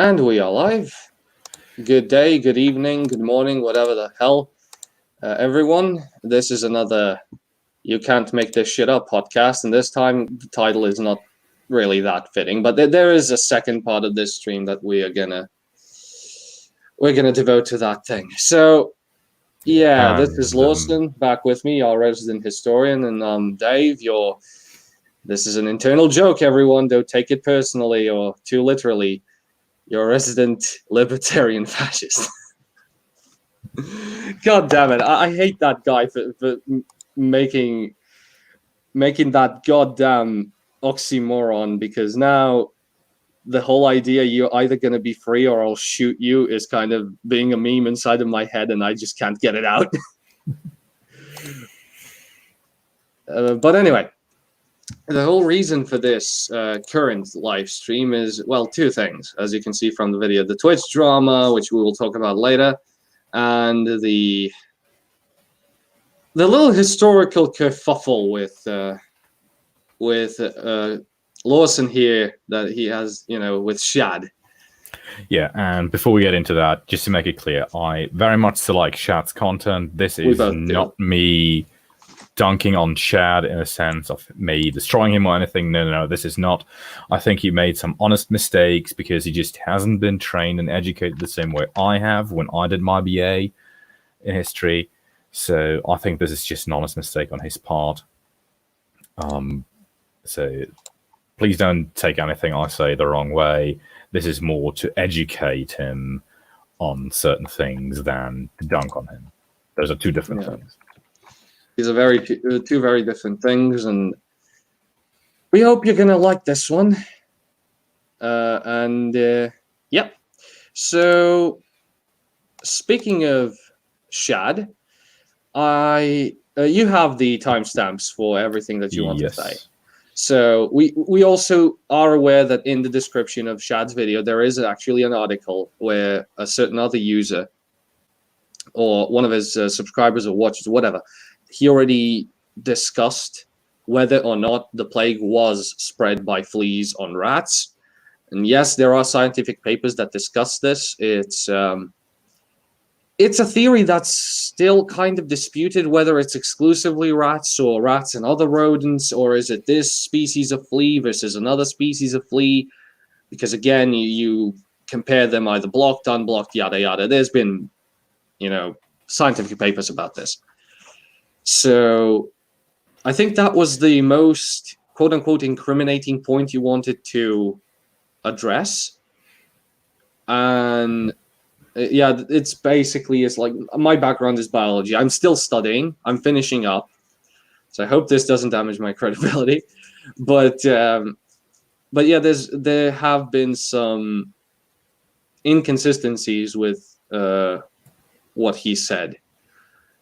And we are live. Good day, good evening, good morning, whatever the hell, everyone. This is another You Can't Make This Shit Up podcast, and this time the title is not really that fitting, but there is a second part of this stream that we're gonna devote to that thing. So, yeah, this is Lawson back with me, our resident historian, and Dave. This is an internal joke, everyone. Don't take it personally or too literally. You're a resident libertarian fascist. God damn it! I hate that guy for making that goddamn oxymoron, because now the whole idea you're either going to be free or I'll shoot you is kind of being a meme inside of my head, and I just can't get it out. But anyway, the whole reason for this current live stream is, well, two things. As you can see from the video, the Twitch drama, which we will talk about later, and the little historical kerfuffle with Lawson here that he has, with Shad. Yeah, and before we get into that, just to make it clear, I very much like Shad's content. This is not me dunking on Shad in a sense of me destroying him or anything. No, this is not. I think he made some honest mistakes because he just hasn't been trained and educated the same way I have when I did my BA in history. So I think this is just an honest mistake on his part. So please don't take anything I say the wrong way. This is more to educate him on certain things than to dunk on him. Those are two different things. These are two very different things, and we hope you're gonna like this one. Yep. So, speaking of Shad, you have the timestamps for everything that you want to say. So we also are aware that in the description of Shad's video there is actually an article where a certain other user or one of his subscribers or watchers, whatever, he already discussed whether or not the plague was spread by fleas on rats. And yes, there are scientific papers that discuss this. It's a theory that's still kind of disputed, whether it's exclusively rats or rats and other rodents, or is it this species of flea versus another species of flea? Because again, you compare them either blocked, unblocked, yada yada. There's been, scientific papers about this. So I think that was the most quote unquote incriminating point you wanted to address. And it's basically, it's like, my background is biology. I'm still studying. I'm finishing up. So I hope this doesn't damage my credibility. But yeah, there have been some inconsistencies with what he said.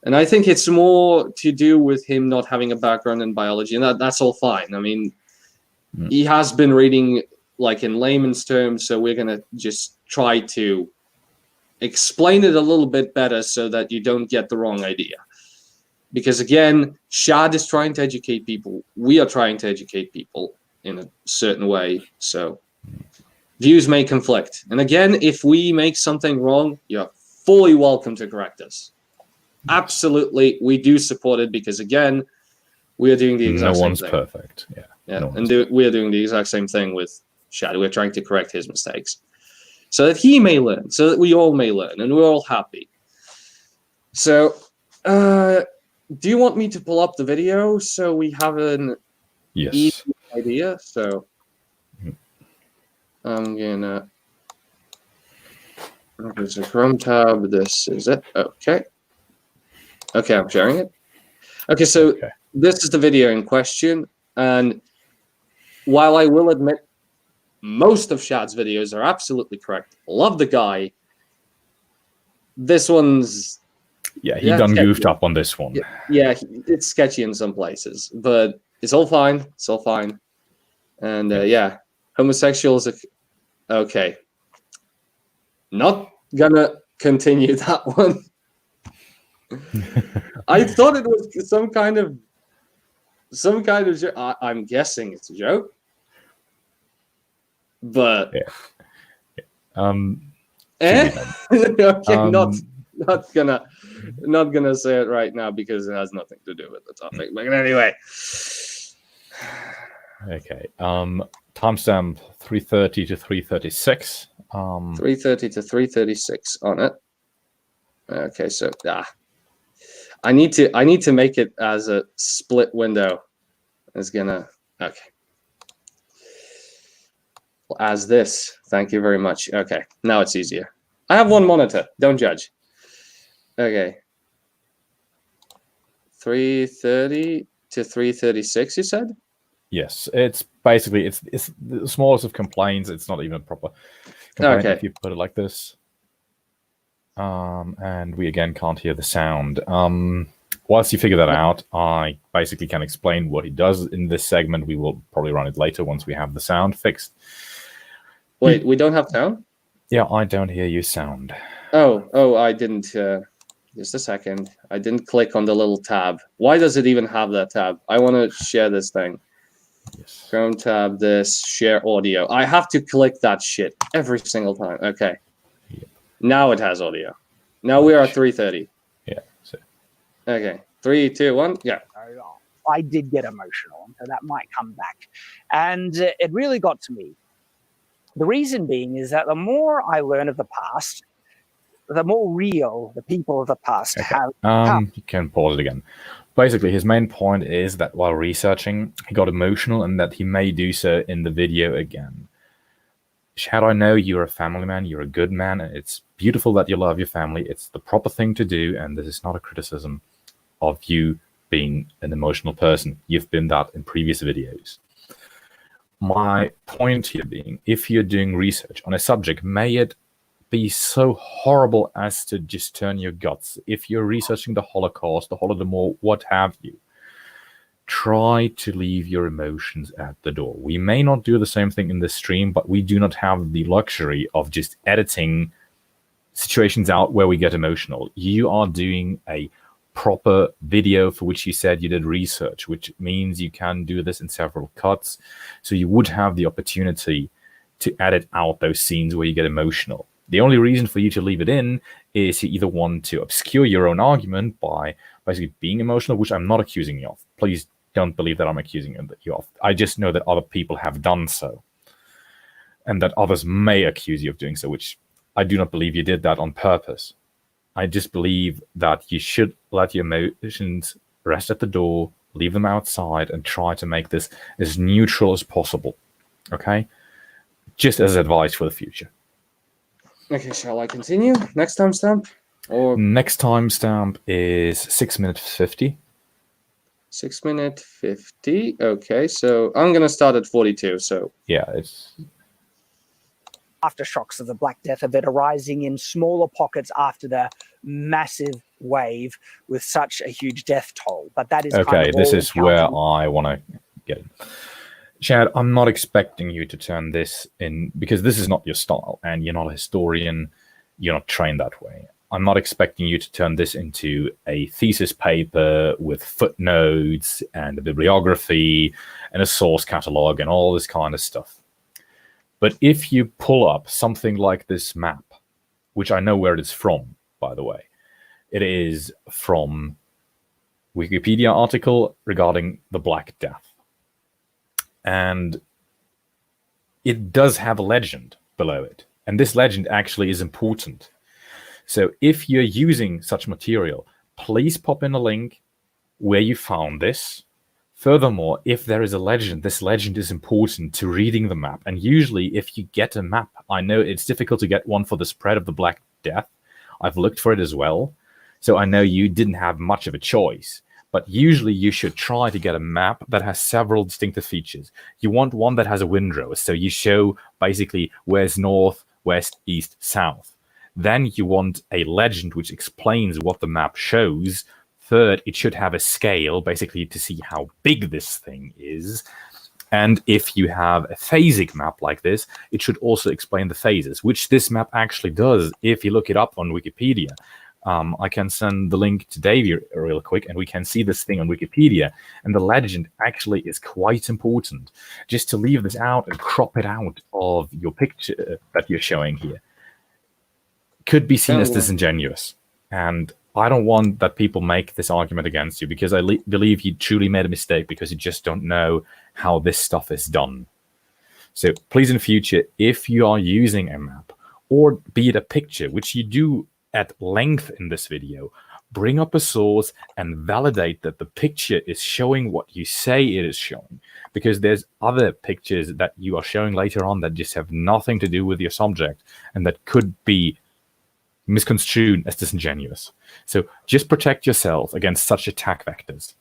And I think it's more to do with him not having a background in biology, and that's all fine. I mean, he has been reading like in layman's terms, so we're going to just try to explain it a little bit better so that you don't get the wrong idea. Because again, Shad is trying to educate people. We are trying to educate people in a certain way. So views may conflict. And again, if we make something wrong, you're fully welcome to correct us. Absolutely, we do support it, because again, we are doing the exact same thing. No one's perfect. We are doing the exact same thing with Shad. We're trying to correct his mistakes so that he may learn, so that we all may learn, and we're all happy. So, do you want me to pull up the video so we have an easy idea? So, I'm gonna. There's a Chrome tab. This is it. Okay, I'm sharing it. Okay, so this is the video in question, and while I will admit most of Shad's videos are absolutely correct, love the guy, this one's... Yeah, he done goofed up on this one. Yeah, it's sketchy in some places, but it's all fine. It's all fine. And homosexuals... Okay. Not gonna continue that one. I thought it was some kind of I'm guessing it's a joke, but Okay, not gonna say it right now because it has nothing to do with the topic. But anyway. Okay. Timestamp 330 to 336. 330 to 336 on it. Okay, so I need to make it as a split window. It's gonna as this. Thank you very much. Okay, now it's easier. I have one monitor. Don't judge. Okay. 330 to 336. You said. Yes, it's basically it's the smallest of complaints. It's not even a proper complaint if you put it like this. And we again can't hear the sound. Whilst you figure that out, I basically can explain what he does in this segment. We will probably run it later once we have the sound fixed. Wait, we don't have sound? Yeah, I don't hear you sound. Oh, I didn't. Just a second. I didn't click on the little tab. Why does it even have that tab? I want to share this thing. Yes. Chrome tab, this, share audio. I have to click that shit every single time. Okay. Yep. Now it has audio. Now we are at 330. Yeah. So. Okay. 3, 2, 1. Yeah. I did get emotional, so that might come back. And it really got to me. The reason being is that the more I learn of the past, the more real the people of the past have. You can pause it again. Basically, his main point is that while researching, he got emotional and that he may do so in the video again. Shad, I know you're a family man, you're a good man, and it's beautiful that you love your family. It's the proper thing to do, and this is not a criticism of you being an emotional person. You've been that in previous videos. My point here being, if you're doing research on a subject, may it be so horrible as to just turn your guts. If you're researching the Holocaust, the Holodomor, what have you, try to leave your emotions at the door. We may not do the same thing in the stream, but we do not have the luxury of just editing situations out where we get emotional. You are doing a proper video for which you said you did research, which means you can do this in several cuts. So you would have the opportunity to edit out those scenes where you get emotional. The only reason for you to leave it in is you either want to obscure your own argument by basically being emotional, which I'm not accusing you of. Please don't believe that I'm accusing you of. I just know that other people have done so, and that others may accuse you of doing so, which I do not believe you did that on purpose. I just believe that you should let your emotions rest at the door, leave them outside, and try to make this as neutral as possible. Okay? Just as advice for the future. Okay, shall I continue? Next timestamp? Next timestamp is 6 minutes 50. 6 minute 50. Okay, so I'm gonna start at 42. So yeah, it's aftershocks of the Black Death of it arising in smaller pockets after the massive wave with such a huge death toll. But that is okay. Kind of this is where I want to get it. Shad, I'm not expecting you to turn this in because this is not your style, and you're not a historian. You're not trained that way. I'm not expecting you to turn this into a thesis paper with footnotes and a bibliography and a source catalog and all this kind of stuff. But if you pull up something like this map, which I know where it is from, by the way, it is from Wikipedia article regarding the Black Death. And it does have a legend below it. And this legend actually is important. So if you're using such material, please pop in a link where you found this. Furthermore, if there is a legend, this legend is important to reading the map. And usually if you get a map, I know it's difficult to get one for the spread of the Black Death. I've looked for it as well. So I know you didn't have much of a choice. But usually you should try to get a map that has several distinctive features. You want one that has a windrow. So you show basically where's north, west, east, south. Then you want a legend which explains what the map shows. Third, it should have a scale, basically to see how big this thing is. And if you have a phasic map like this, it should also explain the phases, which this map actually does. If you look it up on Wikipedia, I can send the link to Davey real quick, and we can see this thing on Wikipedia. And the legend actually is quite important. Just to leave this out and crop it out of your picture that you're showing here could be seen as disingenuous. And I don't want that people make this argument against you, because I believe you truly made a mistake because you just don't know how this stuff is done. So please, in the future, if you are using a map, or be it a picture, which you do at length in this video, bring up a source and validate that the picture is showing what you say it is showing. Because there's other pictures that you are showing later on that just have nothing to do with your subject, and that could be misconstrued as disingenuous. So just protect yourself against such attack vectors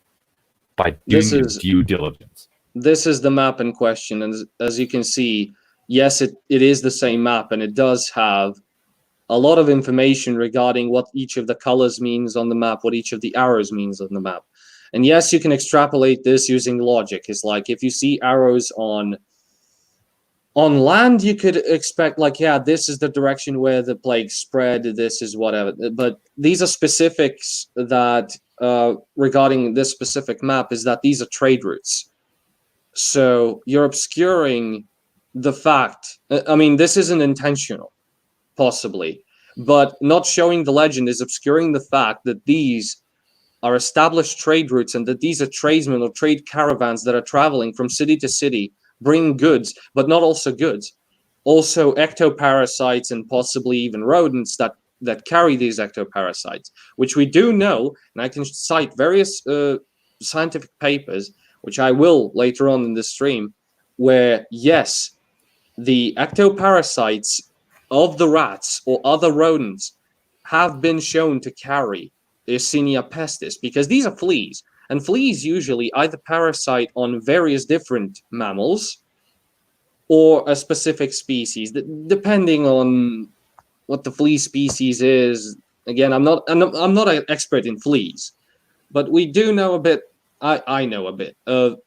by doing due diligence. This is the map in question, and as you can see, yes, it is the same map, and it does have a lot of information regarding what each of the colors means on the map, what each of the arrows means on the map. And yes, you can extrapolate this using logic. It's like if you see arrows on land, you could expect, like, yeah, this is the direction where the plague spread, this is whatever. But these are specifics that, regarding this specific map, is that these are trade routes. So you're obscuring the fact, I mean, this isn't intentional, possibly, but not showing the legend is obscuring the fact that these are established trade routes, and that these are tradesmen or trade caravans that are traveling from city to city, bring goods, but not also goods, also ectoparasites and possibly even rodents that carry these ectoparasites, which we do know, and I can cite various scientific papers, which I will later on in the stream, where yes, the ectoparasites of the rats or other rodents have been shown to carry Yersinia pestis, because these are fleas. And fleas usually either parasite on various different mammals or a specific species, depending on what the flea species is. Again, I'm not an expert in fleas, but we do know a bit. I know a bit of,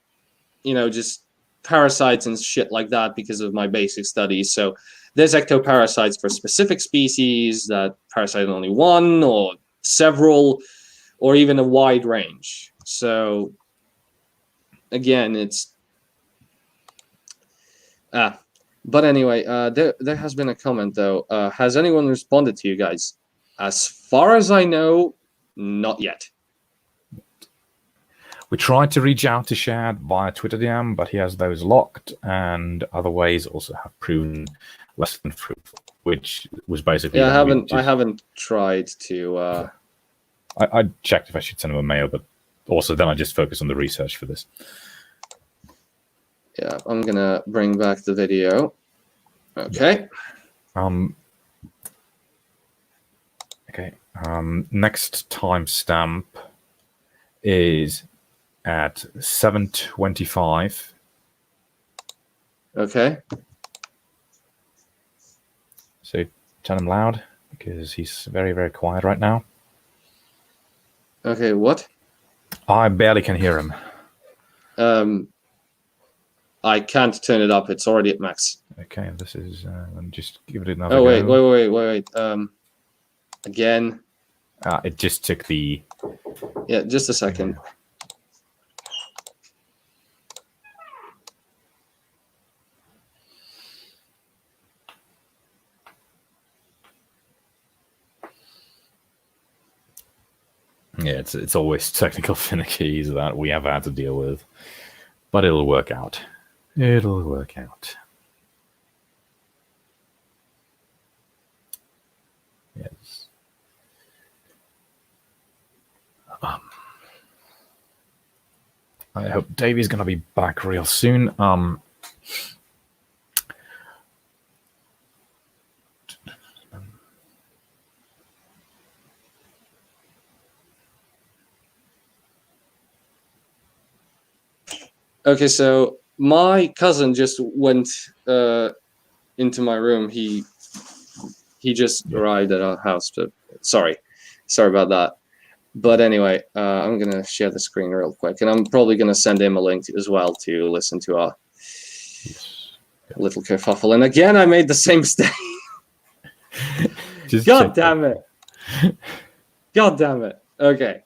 just parasites and shit like that because of my basic studies. So there's ectoparasites for specific species that parasite on only one or several, or even a wide range. So again, it's but anyway, there has been a comment though. Has anyone responded to you guys? As far as I know, not yet. We tried to reach out to Shad via Twitter DM, but he has those locked, and other ways also have proven less than fruitful, which was basically. Yeah, I haven't tried to. I checked if I should send him a mail, but also then I just focus on the research for this. Yeah, I'm gonna bring back the video. Okay. Okay. Next timestamp is at 7:25. Okay. So turn him loud because he's very, very quiet right now. Okay, what? I barely can hear him. I can't turn it up. It's already at max. Okay, this is. Let me just give it another. Oh wait. Again. It just took the. Yeah, just a second. Yeah, it's always technical finickies that we have had to deal with, but it'll work out. It'll work out. Yes. I hope Davey's gonna be back real soon. Okay, so my cousin just went into my room. He just arrived at our house. Sorry about that. But anyway, I'm gonna share the screen real quick, and I'm probably gonna send him a link as well to listen to our little kerfuffle. And again, I made the same mistake. God damn it! God damn it. Okay.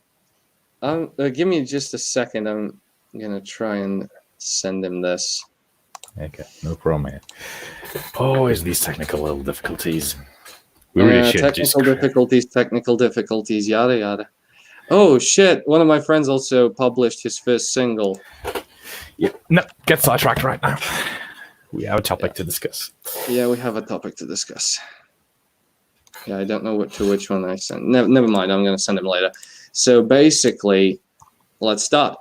Give me just a second. I'm gonna try and send him this. Okay, no problem here. Always these technical little difficulties. We really should technical difficulties, yada yada. Oh shit! One of my friends also published his first single. Yeah, no, get sidetracked right now. We have a topic to discuss. Yeah, we have a topic to discuss. Yeah, I don't know which one I sent. Never mind. I'm gonna send him later. So basically, let's start.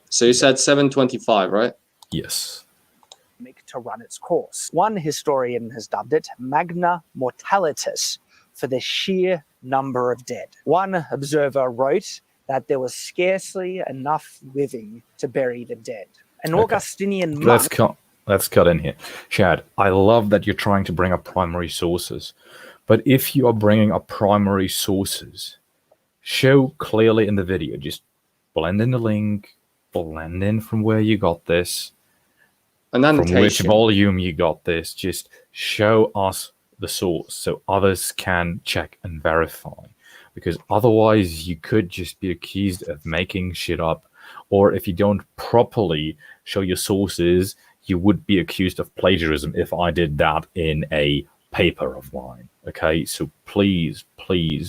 So you said 725, right? Yes. To run its course. One historian has dubbed it Magna Mortalitas for the sheer number of dead. One observer wrote that there was scarcely enough living to bury the dead. An Augustinian monk... Let's cut in here. Shad, I love that you're trying to bring up primary sources. But if you are bringing up primary sources, show clearly in the video. Just blend in the link, blend in from where you got this, from which volume you got this. Just show us the source so others can check and verify. Because otherwise you could just be accused of making shit up. Or if you don't properly show your sources, you would be accused of plagiarism if I did that in a paper of mine. Okay, so please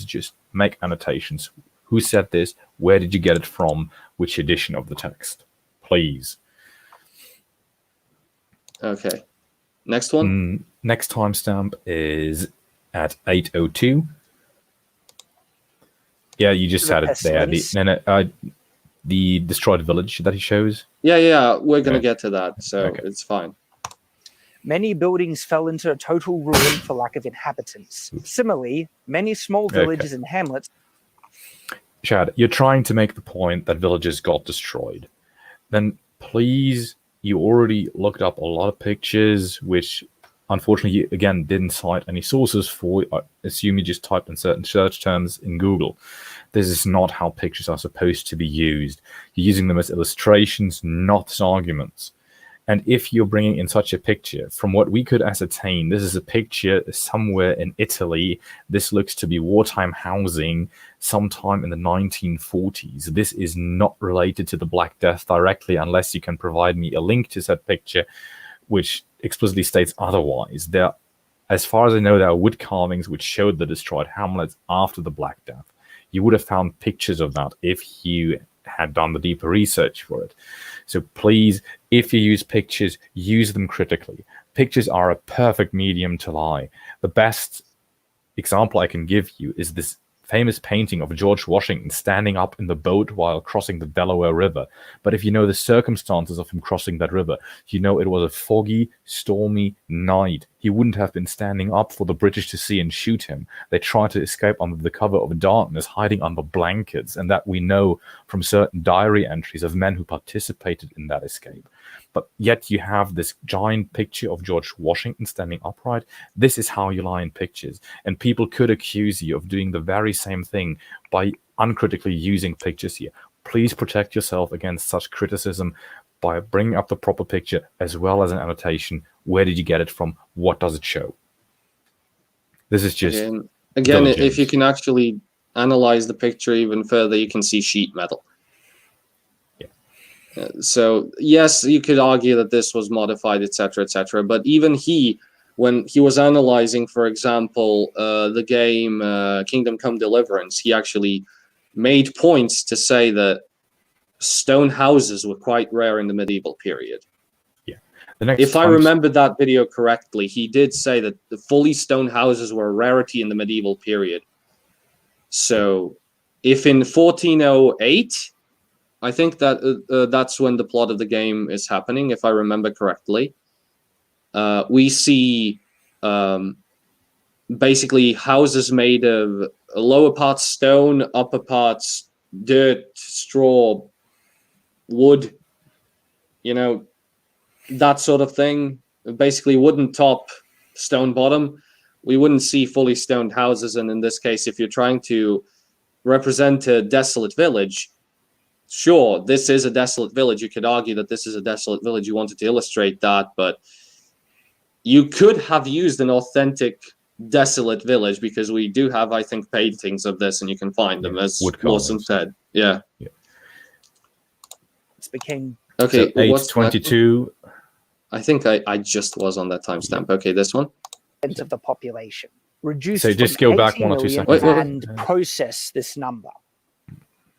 just make annotations. Who said this? Where did you get it from? Which edition of the text? Please. Okay. Next one? Next timestamp is at 8:02. Yeah, you just had it there. The destroyed village that he shows. Yeah, we're going to get to that, so it's fine. Many buildings fell into a total ruin for lack of inhabitants. Similarly, many small villages and hamlets... Shad, you're trying to make the point that villages got destroyed. Then please, you already looked up a lot of pictures, which unfortunately, you, again, didn't cite any sources for. I assume you just typed in certain search terms in Google. This is not how pictures are supposed to be used. You're using them as illustrations, not as arguments. And if you're bringing in such a picture, from what we could ascertain, this is a picture somewhere in Italy. This looks to be wartime housing sometime in the 1940s. This is not related to the Black Death directly, unless you can provide me a link to that picture, which explicitly states otherwise. There, as far as I know, there are wood carvings which showed the destroyed hamlets after the Black Death. You would have found pictures of that if you had done the deeper research for it. So please, if you use pictures, use them critically. Pictures are a perfect medium to lie. The best example I can give you is this famous painting of George Washington standing up in the boat while crossing the Delaware River. But if you know the circumstances of him crossing that river, you know it was a foggy, stormy night. He wouldn't have been standing up for the British to see and shoot him. They tried to escape under the cover of darkness, hiding under blankets, and that we know from certain diary entries of men who participated in that escape. But yet you have this giant picture of George Washington standing upright. This is how you lie in pictures. And people could accuse you of doing the very same thing by uncritically using pictures here. Please protect yourself against such criticism by bringing up the proper picture as well as an annotation. Where did you get it from? What does it show? This is just... Again, if you can actually analyze the picture even further, you can see sheet metal. So yes, you could argue that this was modified, etc., etc. But even when he was analyzing, for example, the game Kingdom Come Deliverance, he actually made points to say that stone houses were quite rare in the medieval period. Yeah. If I remember that video correctly, he did say that the fully stone houses were a rarity in the medieval period. So if in 1408... I think that that's when the plot of the game is happening, if I remember correctly. We see basically houses made of lower parts stone, upper parts dirt, straw, wood, that sort of thing. Basically wooden top, stone bottom. We wouldn't see fully stoned houses, and in this case, if you're trying to represent a desolate village, sure, this is a desolate village. You could argue that this is a desolate village. You wanted to illustrate that, but you could have used an authentic desolate village, because we do have, I think, paintings of this, and you can find them, as Lawson said. Yeah. It became okay. So 822. I think I just was on that timestamp. Okay, this one. Of the population reduced. So just go back 1 or 2 seconds and process this number.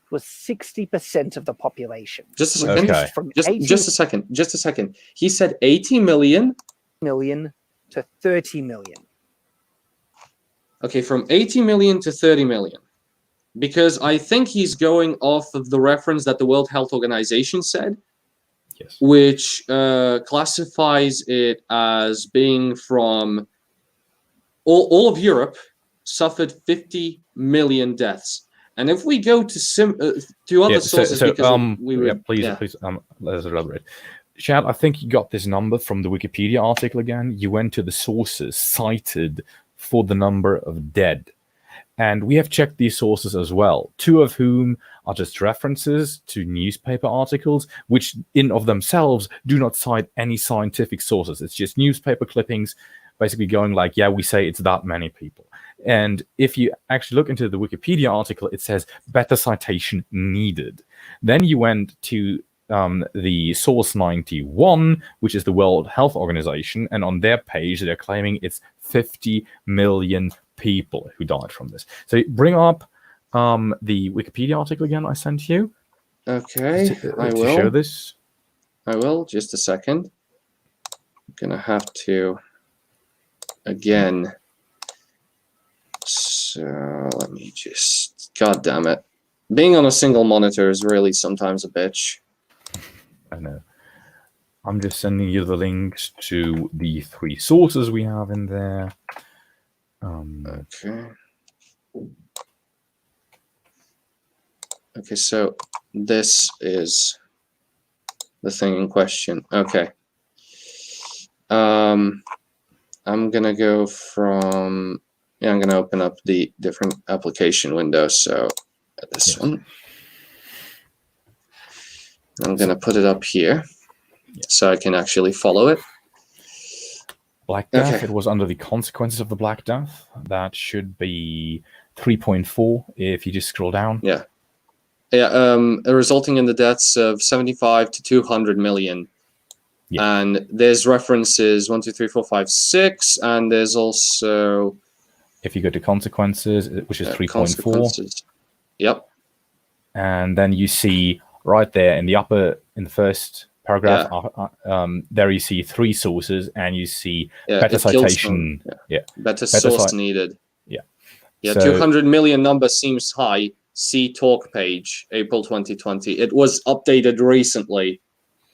Was 60% of the population. Just a second. Okay. From just a second. Just a second. He said 80 million to 30 million. Okay, from 80 million to 30 million. Because I think he's going off of the reference that the World Health Organization said, yes, which classifies it as being from all of Europe suffered 50 million deaths. And if we go to other sources, because please, let's elaborate. Shad, I think you got this number from the Wikipedia article again. You went to the sources cited for the number of dead. And we have checked these sources as well, 2 of whom are just references to newspaper articles, which in of themselves do not cite any scientific sources. It's just newspaper clippings basically going like, yeah, we say it's that many people. And if you actually look into the Wikipedia article, it says better citation needed. Then you went to the source 91, which is the World Health Organization, and on their page they're claiming it's 50 million people who died from this. So bring up the Wikipedia article again I sent you. Okay, I will. To show this. I will, just a second. I'm gonna have to again. So let me just, god damn it. Being on a single monitor is really sometimes a bitch. I know. I'm just sending you the links to the 3 sources we have in there. Okay. Okay, so this is the thing in question. Okay. I'm gonna go from, I'm gonna open up the different application windows. So this one. I'm gonna put it up here so I can actually follow it. Black Death, it was under the consequences of the Black Death. That should be 3.4 if you just scroll down. Yeah. Resulting in the deaths of 75 to 200 million. Yeah. And there's references 1, 2, 3, 4, 5, 6, and there's also, if you go to consequences, which is 3.4. Yep. And then you see right there in the first paragraph, there you see 3 sources, and you see better citation. Better source needed. So, 200 million number seems high. See talk page, April 2020. It was updated recently.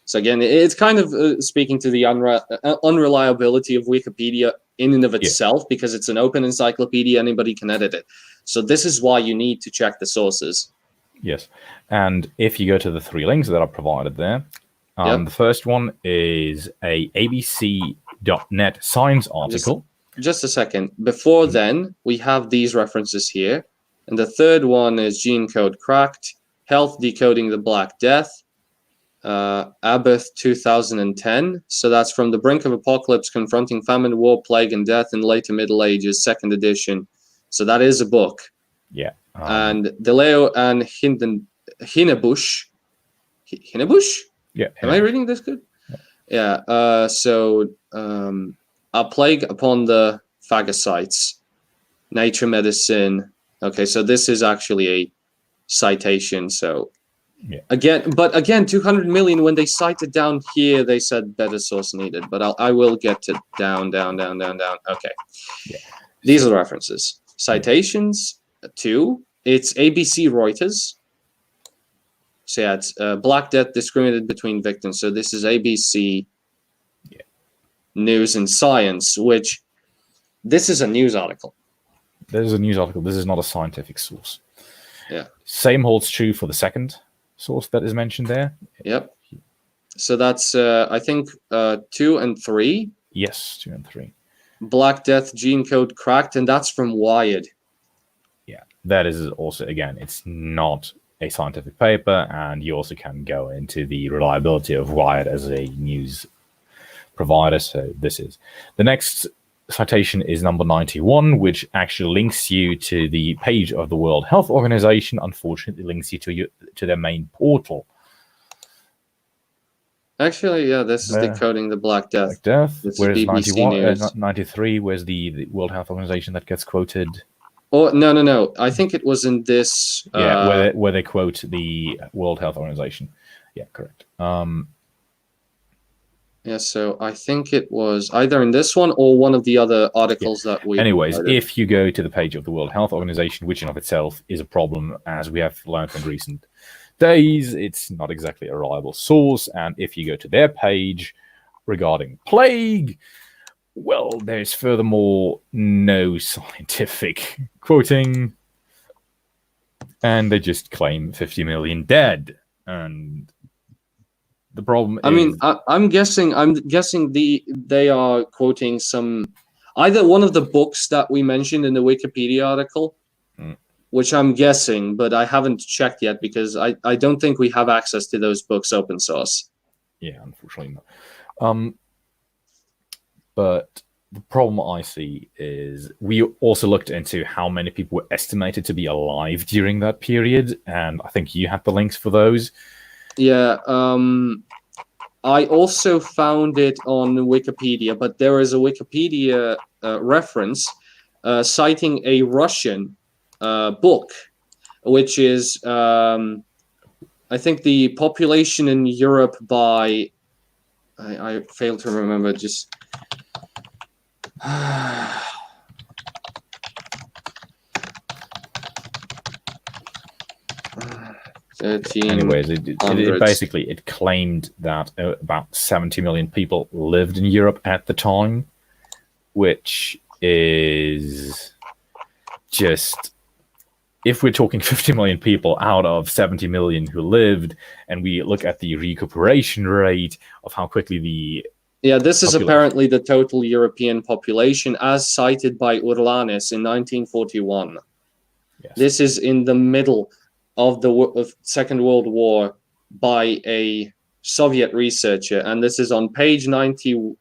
So again, it's kind of speaking to the unreliability of Wikipedia in and of itself, because it's an open encyclopedia, anybody can edit it. So this is why you need to check the sources. Yes, and if you go to the 3 links that are provided there, the first one is a abc.net science article. Just a second. Before then, we have these references here. And the third one is Gene Code Cracked, Health Decoding the Black Death, Abbott 2010. So that's From the Brink of Apocalypse, Confronting Famine, War, Plague, and Death in Later Middle Ages, 2nd edition. So that is a book. Yeah. And DeLeo and Hinnebusch. Hinnebusch? Yeah. Am I reading this good? Yeah. A Plague Upon the Phagocytes, Nature Medicine. Okay, so this is actually a citation. So again, 200 million, when they cited down here, they said better source needed, but I will get to down. Okay. Yeah. These are the references. Citations, 2. It's ABC Reuters. So it's Black Death discriminated between victims. So this is ABC News and Science, which this is a news article. This is a news article. This is not a scientific source. Yeah. Same holds true for the second source that is mentioned there. Yep. So that's, I think, 2 and 3. Yes, 2 and 3. Black Death Gene Code Cracked, and that's from Wired. Yeah, that is also, again, it's not a scientific paper, and you also can go into the reliability of Wired as a news provider. So this is the next citation is number 91, which actually links you to the page of the World Health Organization. Unfortunately, links you to their main portal. Actually, yeah, this is decoding the Black Death. Black Death. This whereas is BBC News. 93, where's the World Health Organization that gets quoted? Oh, no. I think it was in this. Where they quote the World Health Organization. Yeah, correct. Yeah, so I think it was either in this one or one of the other articles that we... Anyways, if you go to the page of the World Health Organization, which in of itself is a problem, as we have learned in recent days, it's not exactly a reliable source. And if you go to their page regarding plague, well, there's furthermore no scientific quoting, and they just claim 50 million dead. And the problem I'm guessing they are quoting either one of the books that we mentioned in the Wikipedia article, which I'm guessing, but I haven't checked yet because I don't think we have access to those books open source. Yeah, unfortunately not. But the problem I see is we also looked into how many people were estimated to be alive during that period, and I think you had the links for those. Yeah, I also found it on Wikipedia, but there is a Wikipedia reference citing a Russian book, which is, I think, the population in Europe by... I failed to remember, just... 13. Anyways, it claimed that about 70 million people lived in Europe at the time, which is just... If we're talking 50 million people out of 70 million who lived, and we look at the recuperation rate of how quickly the... Yeah, this is apparently the total European population as cited by Urlanis in 1941. Yes. This is in the middle of the Second World War by a Soviet researcher, and this is on page 90,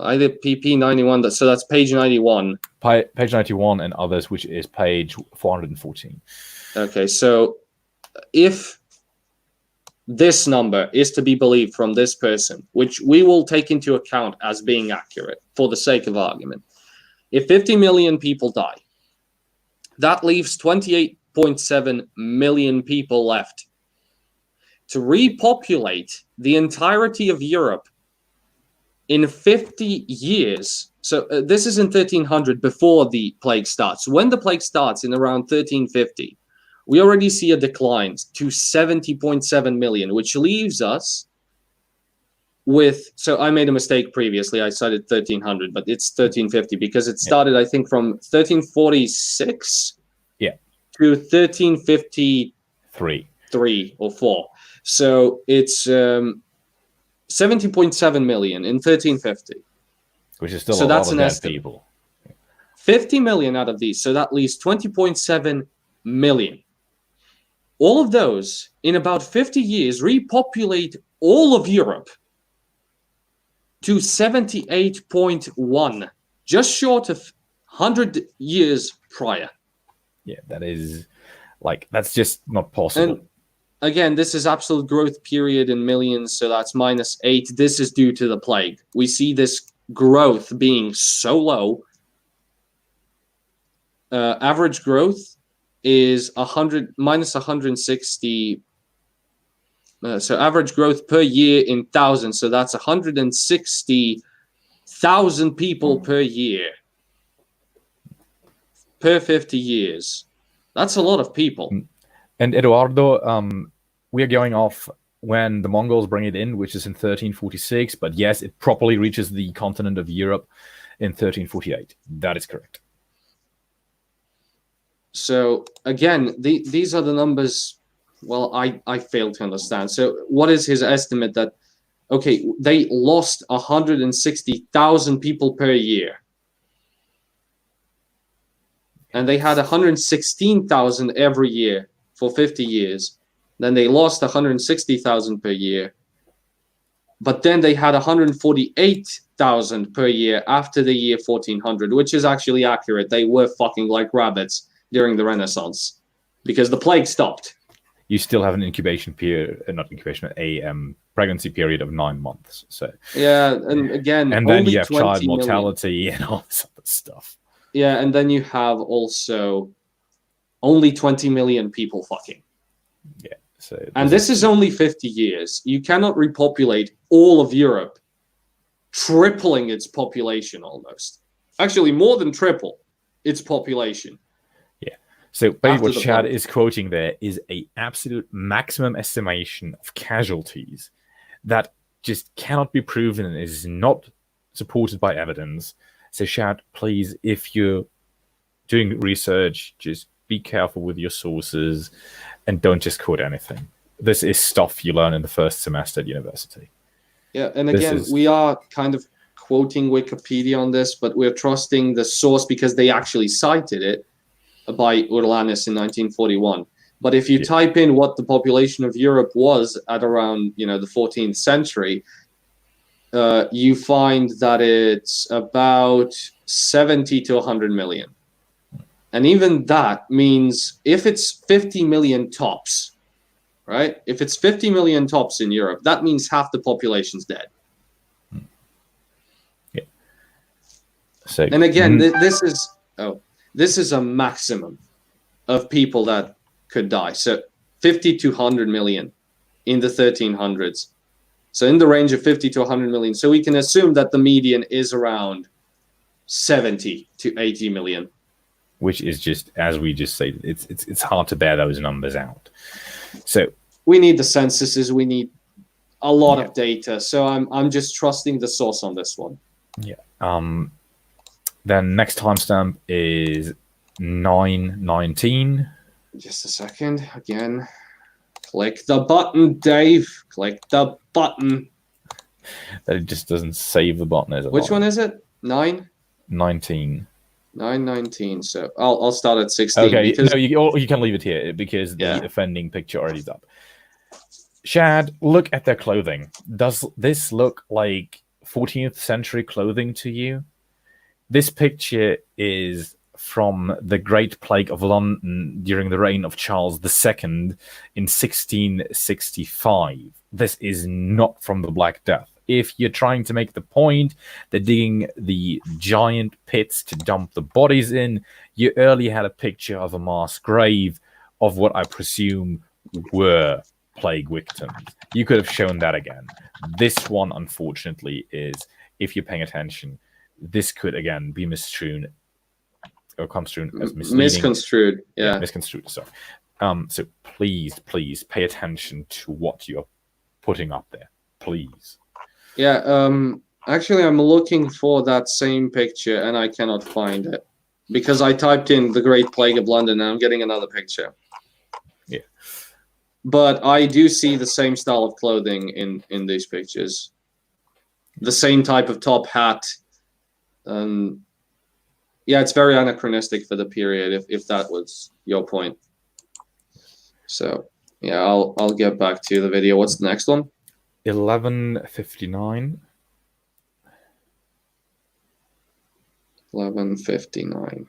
either PP 91, so that's page 91. Page 91 and others, which is page 414. Okay, so if this number is to be believed from this person, which we will take into account as being accurate for the sake of argument, if 50 million people die, that leaves 28.7 million people left. To repopulate the entirety of Europe in 50 years, so this is in 1300 before the plague starts. When the plague starts in around 1350, we already see a decline to 70.7 million, which leaves us with... So I made a mistake previously. I cited 1300, but it's 1350 because it started, I think, from 1346 to 1353 or 4. So it's 70.7 million in 1350. Which is still a lot of dead people. 50 million out of these, so that leaves 20.7 million. All of those, in about 50 years, repopulate all of Europe to 78.1, just short of 100 years prior. Yeah, that's just not possible. And again, this is absolute growth period in millions, so that's -8. This is due to the plague. We see this growth being so low. Average growth is -160. So average growth per year in thousands. So that's 160,000 people per year. Per 50 years. That's a lot of people. And Eduardo, we are going off when the Mongols bring it in, which is in 1346. But yes, it properly reaches the continent of Europe in 1348. That is correct. So again, these are the numbers. Well, I fail to understand. So what is his estimate that, okay, they lost 160,000 people per year. And they had 116,000 every year for 50 years. Then they lost 160,000 per year. but then they had 148,000 per year after the year 1400, which is actually accurate. They were fucking like rabbits during the Renaissance because the plague stopped. You still have an incubation period, not incubation, a pregnancy period of 9 months. So yeah, and again, and then you have child mortality and all this other stuff. Yeah, and then you have also only 20 million people fucking. Yeah. So and this is only 50 years. You cannot repopulate all of Europe, tripling its population almost. Actually, more than triple its population. Yeah. So basically what Shad is quoting there is a absolute maximum estimation of casualties that just cannot be proven and is not supported by evidence. So Shad, please, if you're doing research, just be careful with your sources and don't just quote anything. This is stuff you learn in the first semester at university. Yeah, and again, we are kind of quoting Wikipedia on this, but we're trusting the source because they actually cited it by Urlanus in 1941. But if you type in what the population of Europe was at around, the 14th century, you find that it's about 70 to 100 million. And even that means if it's 50 million tops, right? If it's 50 million tops in Europe, that means half the population's dead. Yeah. So, and again, this is a maximum of people that could die. So 50 to 100 million in the 1300s. So in the range of 50 to 100 million. So we can assume that the median is around 70 to 80 million. Which is just, as we just said, it's hard to bear those numbers out. So we need the censuses. We need a lot of data. So I'm just trusting the source on this one. Yeah. Then next timestamp is 919. Just a second. Again, click the button, Dave. Click the button. That just doesn't save the button as a Which one is it? 919. 919. So I'll start at 16. Okay, no, you can leave it here because the offending picture already is up. Shad, look at their clothing. Does this look like 14th century clothing to you? This picture is from the Great Plague of London during the reign of Charles II in 1665. This is not from the Black Death. If you're trying to make the point that digging the giant pits to dump the bodies in, you earlier had a picture of a mass grave of what I presume were plague victims. You could have shown that again. This one, unfortunately, is, if you're paying attention, this could, again, be misconstrued or construed as misleading. Misconstrued, yeah. Misconstrued, sorry. So please pay attention to what you're putting up there. Please. Yeah, actually, I'm looking for that same picture, and I cannot find it. Because I typed in the Great Plague of London, and I'm getting another picture. Yeah. But I do see the same style of clothing in these pictures. The same type of top hat. Yeah, it's very anachronistic for the period, if that was your point. So, yeah, I'll get back to the video. What's the next one? 1159. 1159.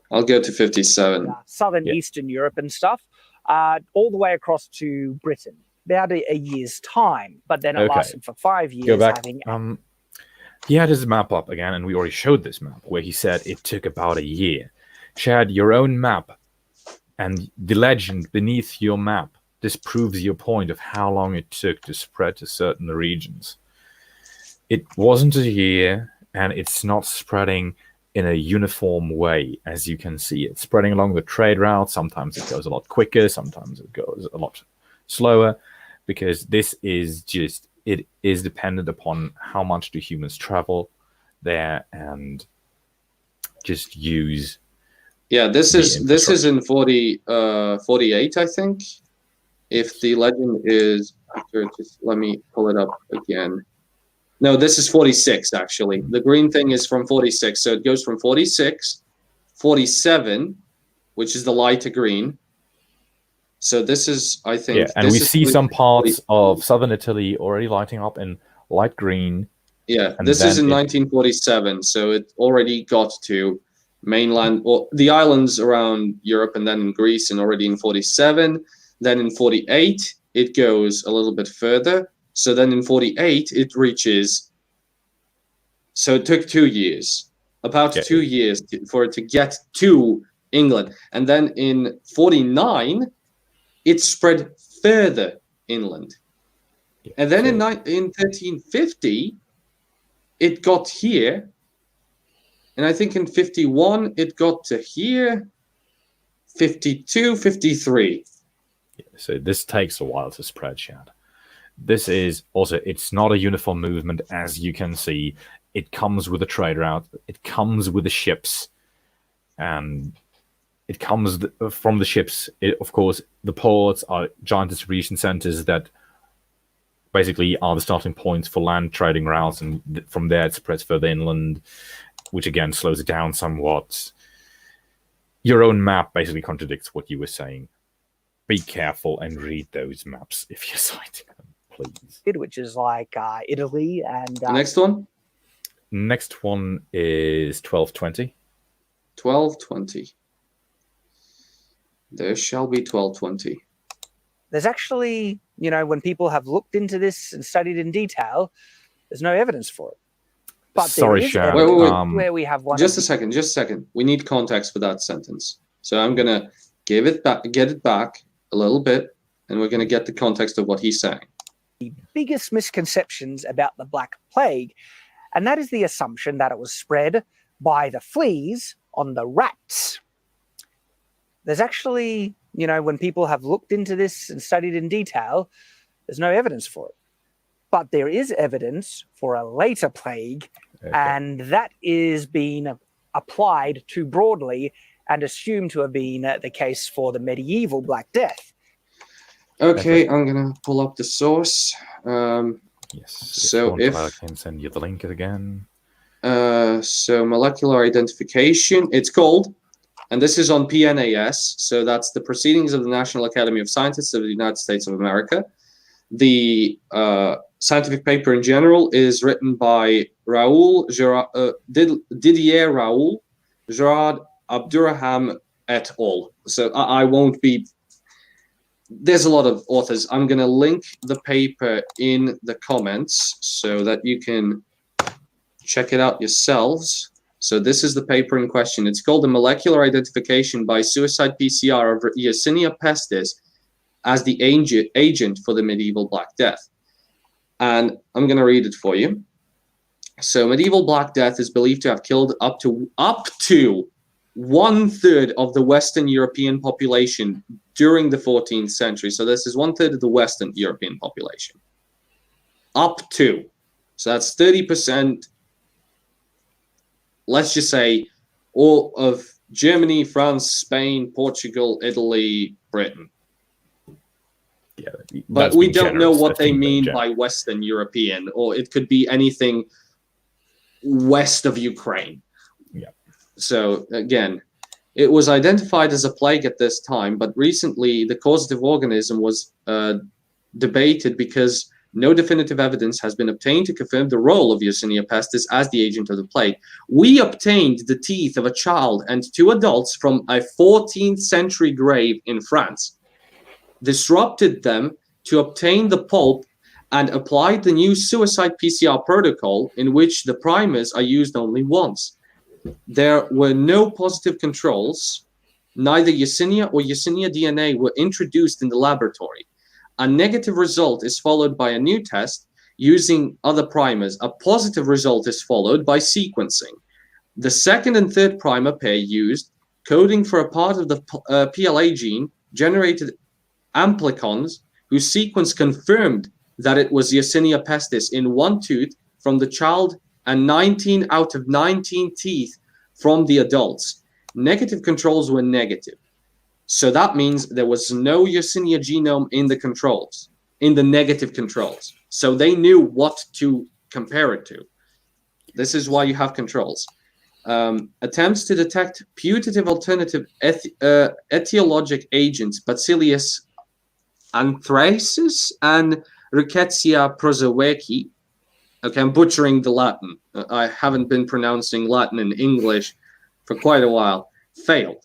I'll go to 57. Southern Eastern Europe and stuff, all the way across to Britain. About a year's time, but then it lasted for 5 years. Go back. He had his map up again, and we already showed this map, where he said it took about a year. Shad, your own map and the legend beneath your map disproves your point of how long it took to spread to certain regions. It wasn't a year, and it's not spreading in a uniform way, as you can see. It's spreading along the trade route. Sometimes it goes a lot quicker, sometimes it goes a lot slower, because this is just, it is dependent upon how much do humans travel there and just use. Yeah, this is in 48, I think. If the legend is accurate, just let me pull it up again. No, this is 46, actually. The green thing is from 46. So it goes from 46, 47, which is the lighter green. So this is, I think... Yeah, and we see some parts of southern Italy already lighting up in light green. Yeah, this is in 1947, so it already got to mainland, or the islands around Europe, and then in Greece, and already in 47. Then in 48, it goes a little bit further. So then in 48, it reaches. So it took 2 years, about 2 years for it to get to England. And then in 49, it spread further inland. And then in 1350, it got here. And I think in 51, it got to here. 52, 53. So this takes a while to spread, Shad. This is also, it's not a uniform movement, as you can see. It comes with a trade route. It comes with the ships. And it comes from the ships. Of course, the ports are giant distribution centers that basically are the starting points for land trading routes. And from there, it spreads further inland, which again slows it down somewhat. Your own map basically contradicts what you were saying. Be careful and read those maps if you're citing them, please. Which is like Italy and... The next one? Next one is 1220. 1220. There shall be 1220. There's actually, when people have looked into this and studied in detail, there's no evidence for it. But sorry, Shad. Wait. Where we have one. Just a second. We need context for that sentence. So I'm gonna get it back a little bit, and we're gonna get the context of what he's saying. The biggest misconceptions about the Black Plague, and that is the assumption that it was spread by the fleas on the rats. There's actually, when people have looked into this and studied in detail, there's no evidence for it. But there is evidence for a later plague, and that is being applied too broadly and assumed to have been the case for the medieval Black Death. Okay, I'm going to pull up the source. Yes. So if I can send you the link again. So molecular identification, it's called, and this is on PNAS, so that's the Proceedings of the National Academy of Scientists of the United States of America. The scientific paper in general is written by Didier Raoul, Gerard Abdurraham et al. So I won't be... There's a lot of authors. I'm going to link the paper in the comments so that you can check it out yourselves. So this is the paper in question. It's called The Molecular Identification by Suicide PCR of Yersinia pestis as the agent for the medieval Black Death. And I'm going to read it for you. So medieval Black Death is believed to have killed up to 1/3 of the Western European population during the 14th century. So this is 1/3 of the Western European population. Up to. So that's 30%. Let's just say all of Germany, France, Spain, Portugal, Italy, Britain. Yeah, but we don't know what they mean by Western European, or it could be anything west of Ukraine. Yeah. So again, it was identified as a plague at this time, but recently the causative organism was debated because no definitive evidence has been obtained to confirm the role of Yersinia pestis as the agent of the plague. We obtained the teeth of a child and 2 adults from a 14th century grave in France, disrupted them to obtain the pulp, and applied the new suicide PCR protocol in which the primers are used only once. There were no positive controls. Neither Yersinia or Yersinia DNA were introduced in the laboratory. A negative result is followed by a new test using other primers. A positive result is followed by sequencing. The second and third primer pair used, coding for a part of the PLA gene, generated amplicons whose sequence confirmed that it was Yersinia pestis in 1 tooth from the child and 19 out of 19 teeth from the adults. Negative controls were negative. So that means there was no Yersinia genome in the controls, in the negative controls. So they knew what to compare it to. This is why you have controls. Attempts to detect putative alternative etiologic agents, Bacillus anthracis and Rickettsia prozowicki, Okay, I'm butchering the Latin. I haven't been pronouncing Latin in English for quite a while. Failed.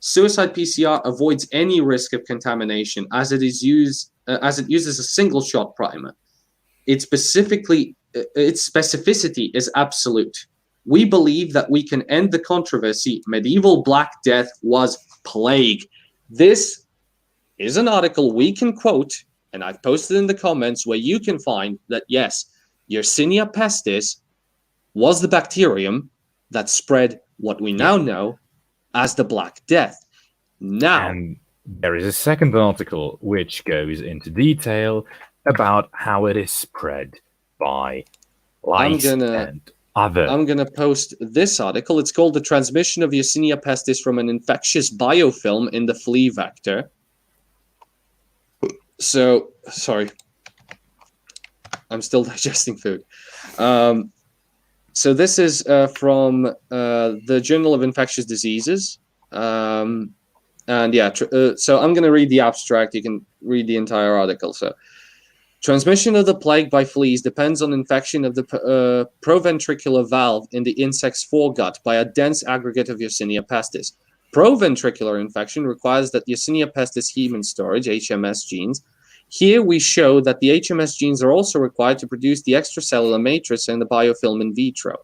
Suicide PCR avoids any risk of contamination as it uses a single-shot primer. Its specificity is absolute. We believe that we can end the controversy. Medieval Black Death was plague. This is an article we can quote, and I've posted in the comments where you can find that, yes, Yersinia pestis was the bacterium that spread what we now know as the Black Death. Now, and there is a second article which goes into detail about how it is spread by lice and other. I'm going to post this article. It's called The Transmission of Yersinia pestis from an Infectious Biofilm in the Flea Vector. So, sorry. I'm still digesting food. So this is from the Journal of Infectious Diseases. And yeah, so I'm going to read the abstract. You can read the entire article. So, transmission of the plague by fleas depends on infection of the proventricular valve in the insect's foregut by a dense aggregate of Yersinia pestis. Proventricular infection requires that Yersinia pestis human storage, HMS genes. Here we show that the HMS genes are also required to produce the extracellular matrix and the biofilm in vitro,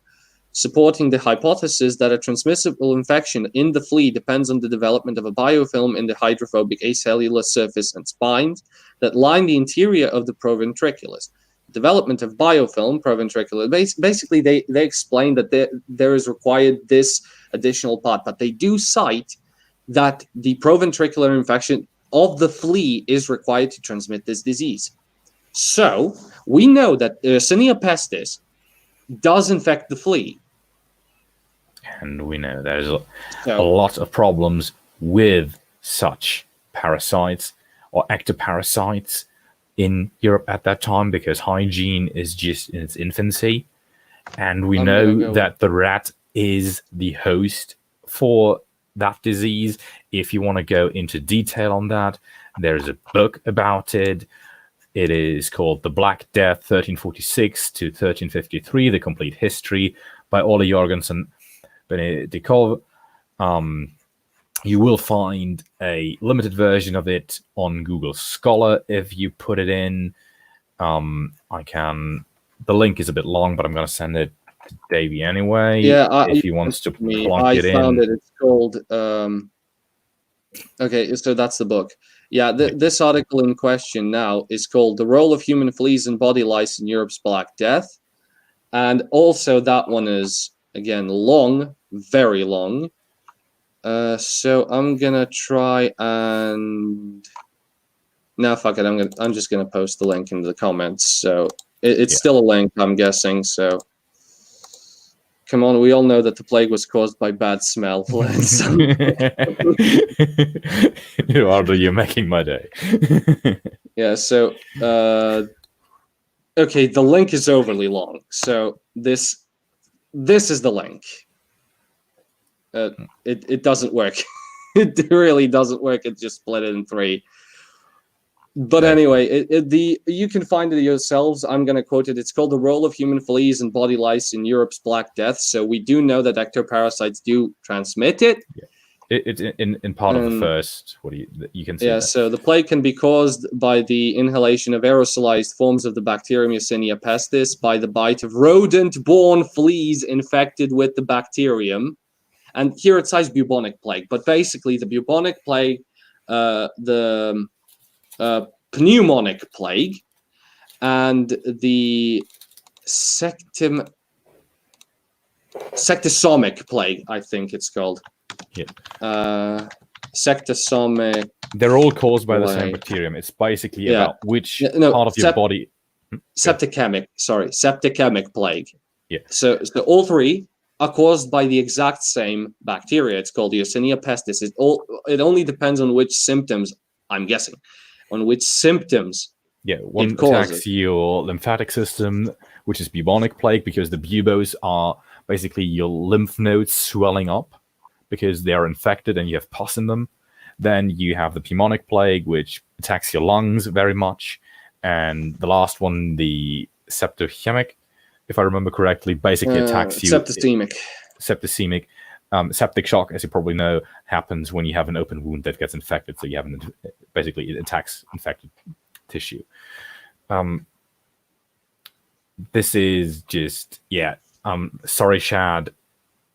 supporting the hypothesis that a transmissible infection in the flea depends on the development of a biofilm in the hydrophobic acellular surface and spines that line the interior of the proventriculus. Development of biofilm, proventricular, basically they explain that there is required this additional part, but they do cite that the proventricular infection of the flea is required to transmit this disease. So we know that Yersinia pestis does infect the flea. And we know there's a lot of problems with such parasites or ectoparasites in Europe at that time because hygiene is just in its infancy. And we know that the rat is the host for that disease. If you want to go into detail on that, there's a book about it. It is called The Black Death, 1346 to 1353, The Complete History by Ole Jorgensen Benedikov. You will find a limited version of it on Google Scholar if you put it in. The link is a bit long, but I'm going to send it to Davey anyway. Yeah, if he wants to plunk it in. I found it. It's called. Okay, so that's the book. Yeah, this article in question now is called "The Role of Human Fleas and Body Lice in Europe's Black Death," and also that one is again long, very long. So I'm gonna try and no, fuck it. I'm just gonna post the link into the comments. So it's still a link, I'm guessing. So come on, we all know that the plague was caused by bad smell. Eduardo, you're making my day. Yeah. So okay, the link is overly long. So this is the link. It doesn't work. It really doesn't work. It just split it in three. But anyway, you can find it yourselves. I'm going to quote it. It's called "The Role of Human Fleas and Body Lice in Europe's Black Death." So we do know that ectoparasites do transmit it. Yeah. It's in part of the first. What do you can see? Yeah. So the plague can be caused by the inhalation of aerosolized forms of the bacterium Yersinia pestis by the bite of rodent-borne fleas infected with the bacterium. And here it says bubonic plague, but basically the bubonic plague, the pneumonic plague, and the sectisomic plague, I think it's called. Yeah. Sectisomic. They're all caused by the same bacterium. It's basically about which part of your body. Septicemic plague. Yeah. So all three are caused by the exact same bacteria. It's called Yersinia pestis. It only depends on which symptoms, I'm guessing, on which symptoms. Yeah, one attacks your lymphatic system, which is bubonic plague, because the buboes are basically your lymph nodes swelling up because they are infected and you have pus in them. Then you have the pneumonic plague, which attacks your lungs very much. And the last one, the septicemic, if I remember correctly, basically attacks you. Septicemic. Septic shock, as you probably know, happens when you have an open wound that gets infected. So you have basically it attacks infected tissue. This is just sorry, Shad.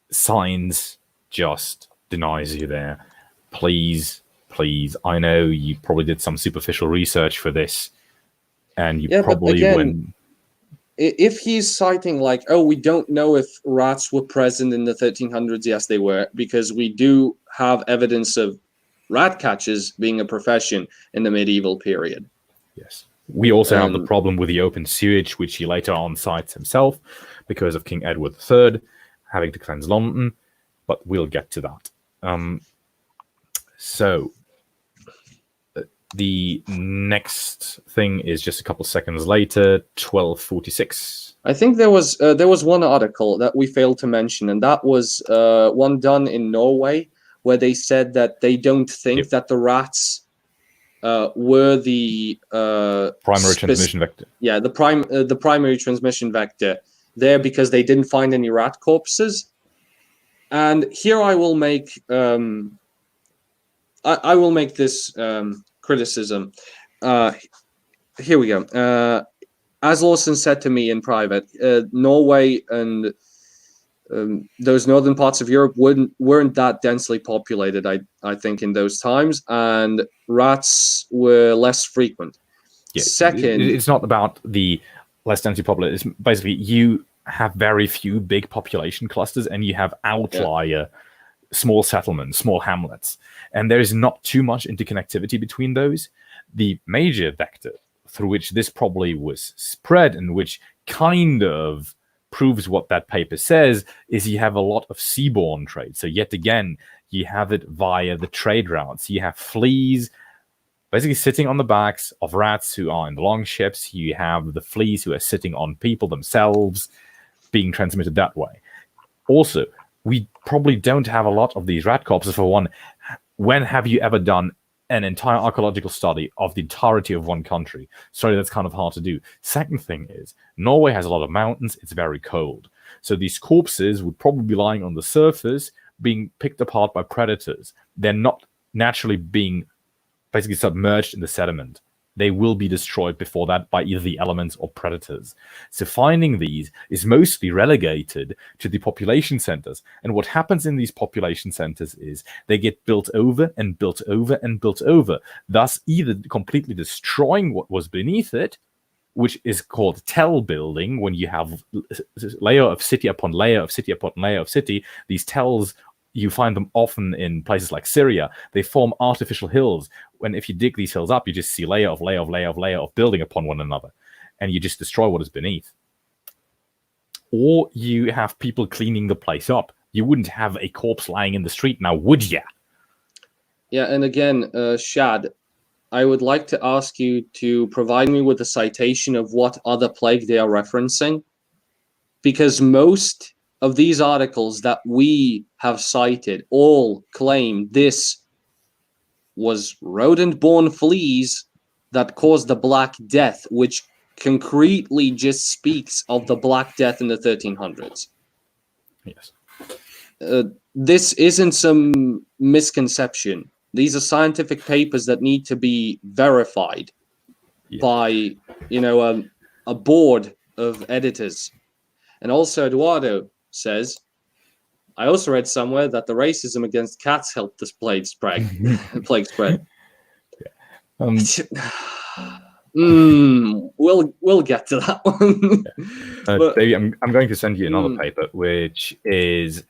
Science just denies you there. Please. I know you probably did some superficial research for this, and you probably again, if he's citing like, oh, we don't know if rats were present in the 1300s, yes, they were, because we do have evidence of rat catchers being a profession in the medieval period. Yes. We also have the problem with the open sewage, which he later on cites himself because of King Edward III having to cleanse London, but we'll get to that. So the next thing is just a couple seconds later, 1246. I think there was one article that we failed to mention, and that was one done in Norway, where they said that they don't think that the rats were the primary transmission vector. Yeah, the primary transmission vector there, because they didn't find any rat corpses. And here I will make I will make this criticism. Here we go. As Lawson said to me in private, Norway and those northern parts of Europe weren't that densely populated, I think, in those times, and rats were less frequent. Yeah, second, it's not about the less densely populated. It's basically you have very few big population clusters, and you have outlier small settlements, small hamlets, and there is not too much interconnectivity between those. The major vector through which this probably was spread, and which kind of proves what that paper says, is you have a lot of seaborne trade. So yet again, you have it via the trade routes. You have fleas basically sitting on the backs of rats who are in the long ships. You have the fleas who are sitting on people themselves, being transmitted that way. Also, we probably don't have a lot of these rat corpses. For one, when have you ever done an entire archaeological study of the entirety of one country? Sorry, that's kind of hard to do. Second thing is, Norway has a lot of mountains. It's very cold. So these corpses would probably be lying on the surface, being picked apart by predators. They're not naturally being basically submerged in the sediment. They will be destroyed before that by either the elements or predators. So finding these is mostly relegated to the population centers. And what happens in these population centers is they get built over and built over and built over, thus either completely destroying what was beneath it, which is called tell building, when you have layer of city upon layer of city upon layer of city. These tells, you find them often in places like Syria. They form artificial hills. When if you dig these hills up, you just see layer of layer of layer of layer of building upon one another, and you just destroy what is beneath. Or you have people cleaning the place up. You wouldn't have a corpse lying in the street now, would ya? Yeah, and again, Shad, I would like to ask you to provide me with a citation of what other plague they are referencing, because most of these articles that we have cited all claim this was rodent-borne fleas that caused the Black Death, which concretely just speaks of the Black Death in the 1300s. Yes. This isn't some misconception. These are scientific papers that need to be verified by, a board of editors. And also, Eduardo says, I also read somewhere that the racism against cats helped this plague spread. We'll get to that one. But, Davey, I'm going to send you another paper, which is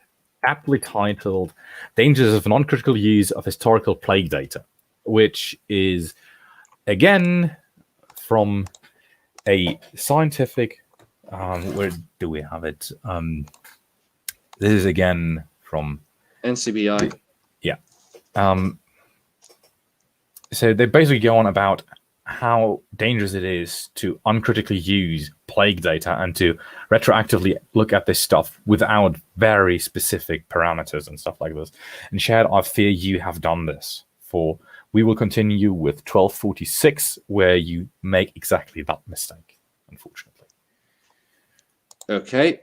aptly titled "Dangers of Non-Critical Use of Historical Plague Data," which is again from a scientific. Where do we have it? This is again from NCBI. Yeah. So they basically go on about how dangerous it is to uncritically use plague data and to retroactively look at this stuff without very specific parameters and stuff like this. And Shad, I fear you have done this. We will continue with 1246, where you make exactly that mistake, unfortunately. Okay.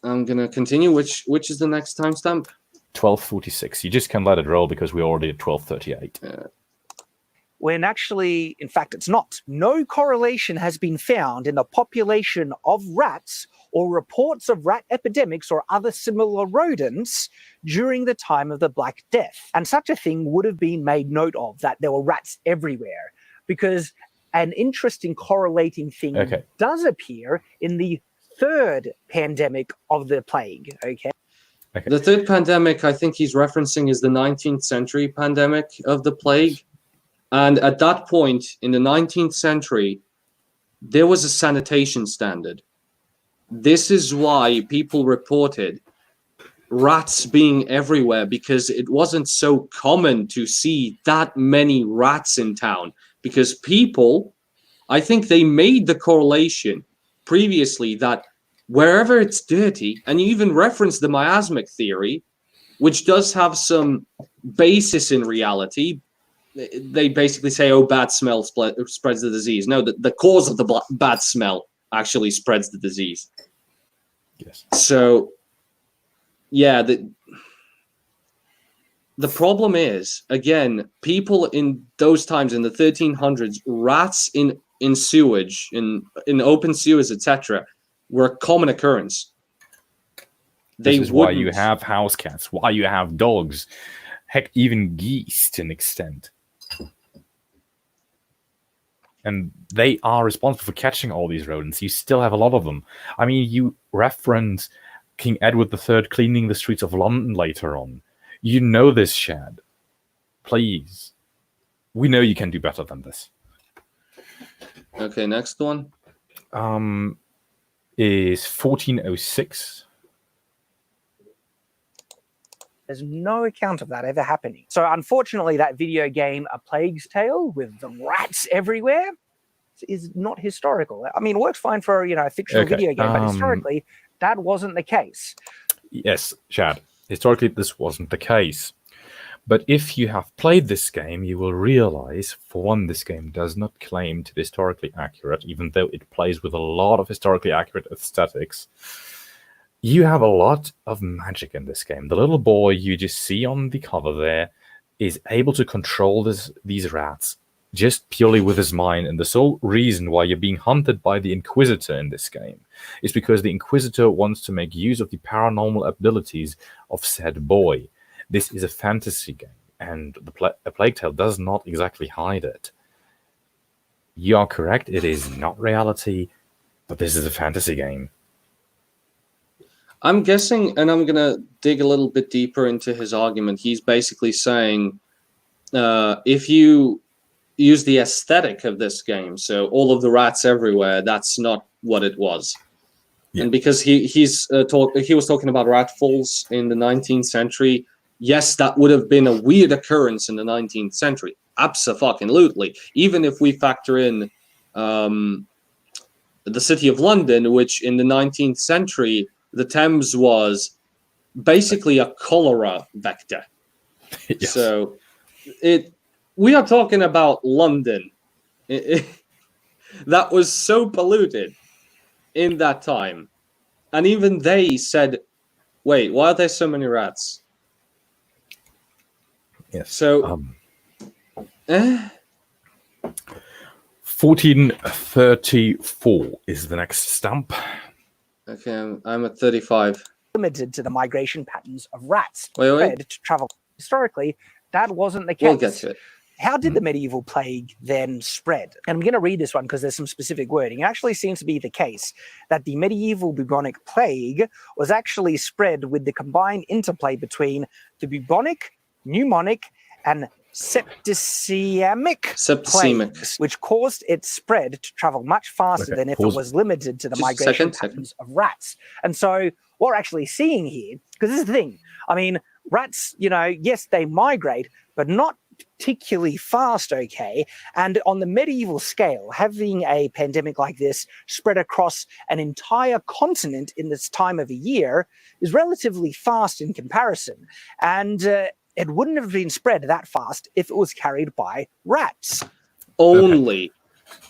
I'm going to continue. Which is the next timestamp? 12:46. You just can't let it roll because we're already at 12:38. When actually, in fact, it's not. No correlation has been found in the population of rats or reports of rat epidemics or other similar rodents during the time of the Black Death. And such a thing would have been made note of, that there were rats everywhere, because an interesting correlating thing does appear in the third pandemic of the plague, okay? The third pandemic I think he's referencing is the 19th century pandemic of the plague. And at that point in the 19th century, there was a sanitation standard. This is why people reported rats being everywhere, because it wasn't so common to see that many rats in town. Because people, I think they made the correlation previously that wherever it's dirty, and you even referenced the miasmic theory, which does have some basis in reality. They basically say, oh, bad smell spreads the disease. No, the cause of the bad smell actually spreads the disease. Yes. So, yeah, the problem is, again, people in those times, in the 1300s, rats in sewage, in open sewers, etc., were a common occurrence. This is why you have house cats, why you have dogs, heck, even geese to an extent. And they are responsible for catching all these rodents. You still have a lot of them. I mean, you reference King Edward III cleaning the streets of London later on. You know this, Shad. Please. We know you can do better than this. Okay, next one. Is 1406. There's no account of that ever happening. So unfortunately, that video game, A Plague's Tale, with the rats everywhere, is not historical. I mean, it works fine for, a fictional video game, but historically, that wasn't the case. Yes, Shad. Historically, this wasn't the case. But if you have played this game, you will realize, for one, this game does not claim to be historically accurate, even though it plays with a lot of historically accurate aesthetics. You have a lot of magic in this game. The little boy you just see on the cover there is able to control these rats just purely with his mind. And the sole reason why you're being hunted by the Inquisitor in this game is because the Inquisitor wants to make use of the paranormal abilities of said boy. This is a fantasy game, and A Plague Tale does not exactly hide it. You are correct, it is not reality, but this is a fantasy game. I'm guessing, and I'm going to dig a little bit deeper into his argument. He's basically saying, if you use the aesthetic of this game, so all of the rats everywhere, that's not what it was. Yeah. And because he was talking about rat falls in the 19th century, yes, that would have been a weird occurrence in the 19th century. Abso-fucking-lutely. Even if we factor in the city of London, which in the 19th century, the Thames was basically a cholera vector. Yes. So we are talking about London. That was so polluted in that time. And even they said, wait, why are there so many rats? Yes. So 1434 is the next stamp. Okay, I'm at 35. Limited to the migration patterns of rats. Wait. To travel. Historically, that wasn't the case. We'll get to it. How did the medieval plague then spread? And I'm going to read this one because there's some specific wording. It actually seems to be the case that the medieval bubonic plague was actually spread with the combined interplay between the bubonic, pneumonic, and septicemic plagues, which caused its spread to travel much faster than if it was limited to the migration patterns of rats. And so what we're actually seeing here, because this is the thing, I mean, rats, yes, they migrate, but not particularly fast, okay? And on the medieval scale, having a pandemic like this spread across an entire continent in this time of a year is relatively fast in comparison. And it wouldn't have been spread that fast if it was carried by rats. Only.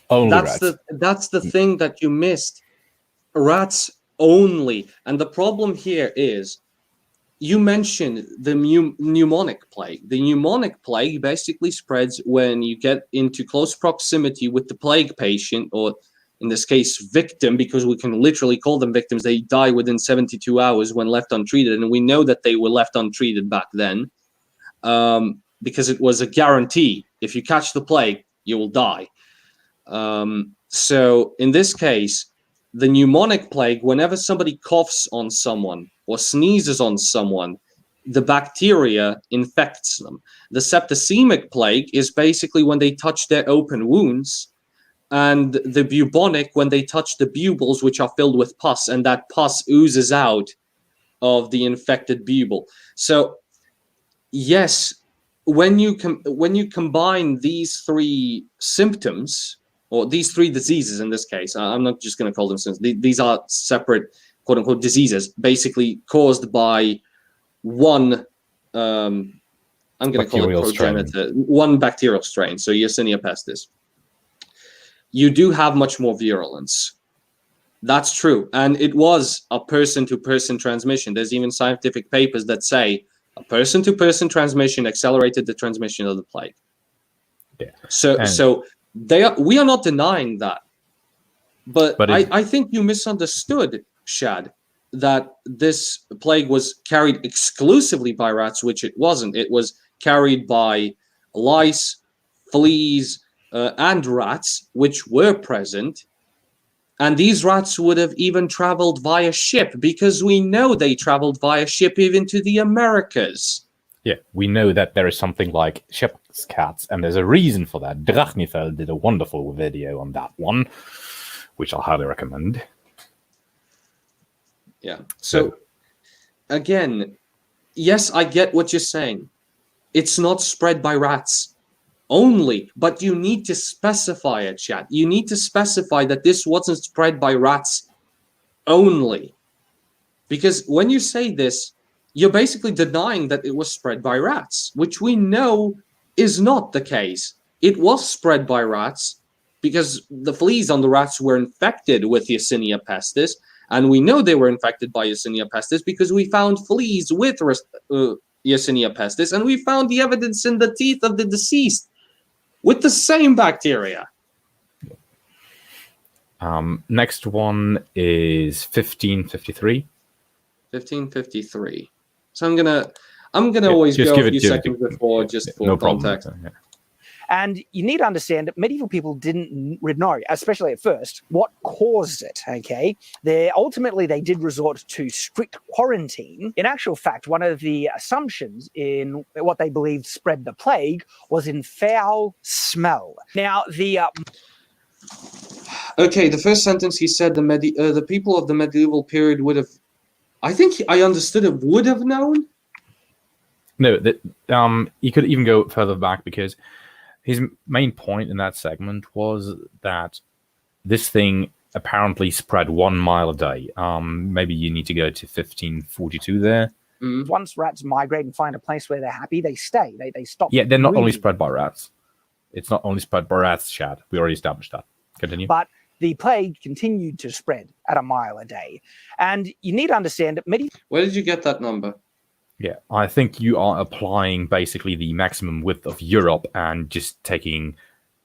Only that's rats. That's the thing that you missed. rats only. And the problem here is, you mentioned the pneumonic plague. The pneumonic plague basically spreads when you get into close proximity with the plague patient, or in this case, victim, because we can literally call them victims. They die within 72 hours when left untreated. And we know that they were left untreated back then, because it was a guarantee. If you catch the plague, you will die. So in this case, the pneumonic plague, whenever somebody coughs on someone or sneezes on someone, the bacteria infects them. The septicemic plague is basically when they touch their open wounds, and the bubonic when they touch the buboes, which are filled with pus, and that pus oozes out of the infected bubble. So yes, when you combine these three symptoms, or these three diseases in this case, I'm not just going to call them symptoms. These are separate, quote unquote, diseases, basically caused by one, I'm going to call it progenitor, one bacterial strain, so Yersinia pestis. You do have much more virulence. That's true. And it was a person-to-person transmission. There's even scientific papers that say a person-to-person transmission accelerated the transmission of the plague. Yeah. So we are not denying that, but I think you misunderstood, Shad, that this plague was carried exclusively by rats, which it wasn't. It was carried by lice, fleas, and rats, which were present. And these rats would have even traveled via ship, because we know they traveled via ship even to the Americas. Yeah, we know that there is something like shepherd's cats, and there's a reason for that. Drachnifel did a wonderful video on that one, which I highly recommend. Yeah. So, again, yes, I get what you're saying. It's not spread by rats only, but you need to specify it, Chad. You need to specify that this wasn't spread by rats only. Because when you say this, you're basically denying that it was spread by rats, which we know is not the case. It was spread by rats because the fleas on the rats were infected with Yersinia pestis, and we know they were infected by Yersinia pestis because we found fleas with Yersinia pestis, and we found the evidence in the teeth of the deceased with the same bacteria. Next one is 1553. 1553. So I'm gonna always go a few seconds before, just for context. Yeah. And you need to understand that medieval people didn't know, especially at first, what caused it, okay? Ultimately, they did resort to strict quarantine. In actual fact, one of the assumptions in what they believed spread the plague was in foul smell. Now, Okay, the first sentence he said, the people of the medieval period would have, I think I understood it, would have known? No, you could even go further back, because his main point in that segment was that this thing apparently spread 1 mile a day. Maybe you need to go to 1542 there. Once rats migrate and find a place where they're happy, they stay. They stop. Yeah, they're not only spread by rats. It's not only spread by rats, Shad. We already established that. Continue. But the plague continued to spread at 1 mile a day. And you need to understand that Where did you get that number? Yeah, I think you are applying basically the maximum width of Europe and just taking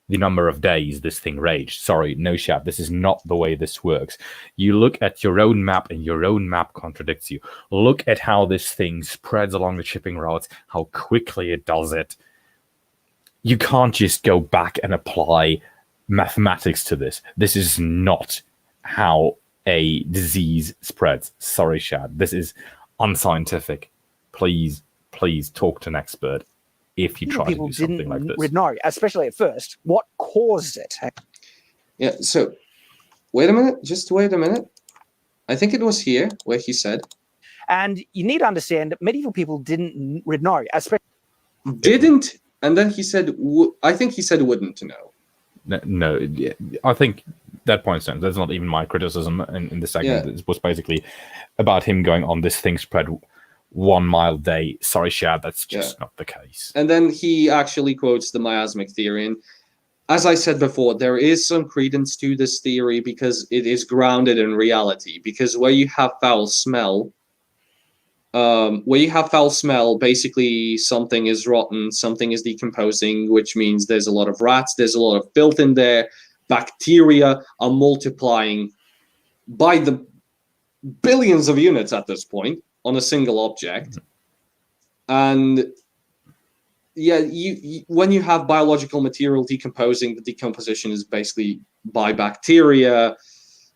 the number of days this thing raged. Sorry, no, Shad, this is not the way this works. You look at your own map, and your own map contradicts you. Look at how this thing spreads along the shipping routes, how quickly it does it. You can't just go back and apply mathematics to this. This is not how a disease spreads. Sorry, Shad, this is unscientific. Please talk to an expert if you try to do something like this. No, especially at first, what caused it? Yeah, so wait a minute. Just wait a minute. I think it was here where he said. And you need to understand that medieval people didn't know. Didn't, and then he said, I think he said wouldn't know. No, I think that point stands. That's not even my criticism in the segment. Yeah. It was basically about him going on this thing spread 1 mile a day. Sorry, Shad, that's just not the case. And then he actually quotes the miasmic theory. And as I said before, there is some credence to this theory because it is grounded in reality. Because where you have foul smell, basically something is rotten, something is decomposing, which means there's a lot of rats, there's a lot of filth in there. Bacteria are multiplying by the billions of units at this point on a single object. And yeah, when you have biological material decomposing, the decomposition is basically by bacteria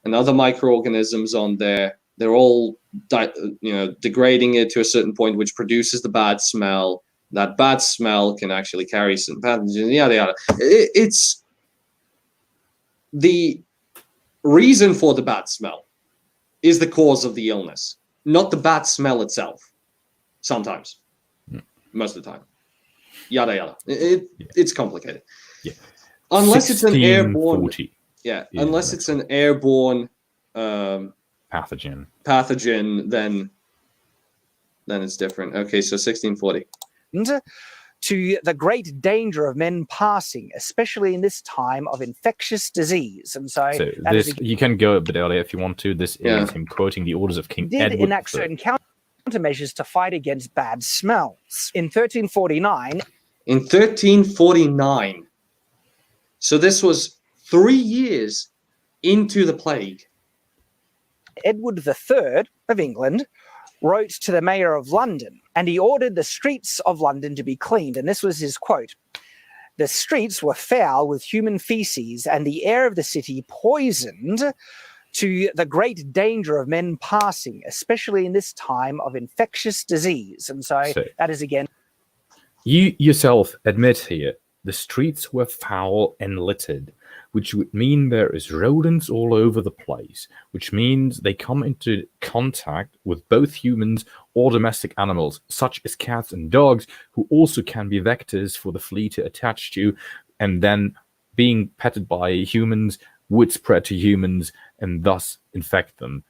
and other microorganisms on there. They're all degrading it to a certain point, which produces the bad smell. That bad smell can actually carry some pathogens. Yada yada. It's the reason for the bad smell is the cause of the illness, not the bad smell itself. Sometimes, most of the time, yada yada. It's complicated. Yeah. Unless it's an airborne. Yeah. Unless it's an airborne pathogen, then it's different. Okay, so 1640. To the great danger of men passing, especially in this time of infectious disease. And so this, you can go a bit earlier if you want to. This is him quoting the orders of King Edward. Enact certain countermeasures to fight against bad smells. In 1349. In 1349. So this was 3 years into the plague. Edward III of England wrote to the mayor of London, and he ordered the streets of London to be cleaned. And this was his quote: "The streets were foul with human feces, and the air of the city poisoned, to the great danger of men passing, especially in this time of infectious disease." And so that is again. You yourself admit here, the streets were foul and littered, which would mean there is rodents all over the place, which means they come into contact with both humans or domestic animals, such as cats and dogs, who also can be vectors for the flea to attach to, and then being petted by humans would spread to humans and thus infect them.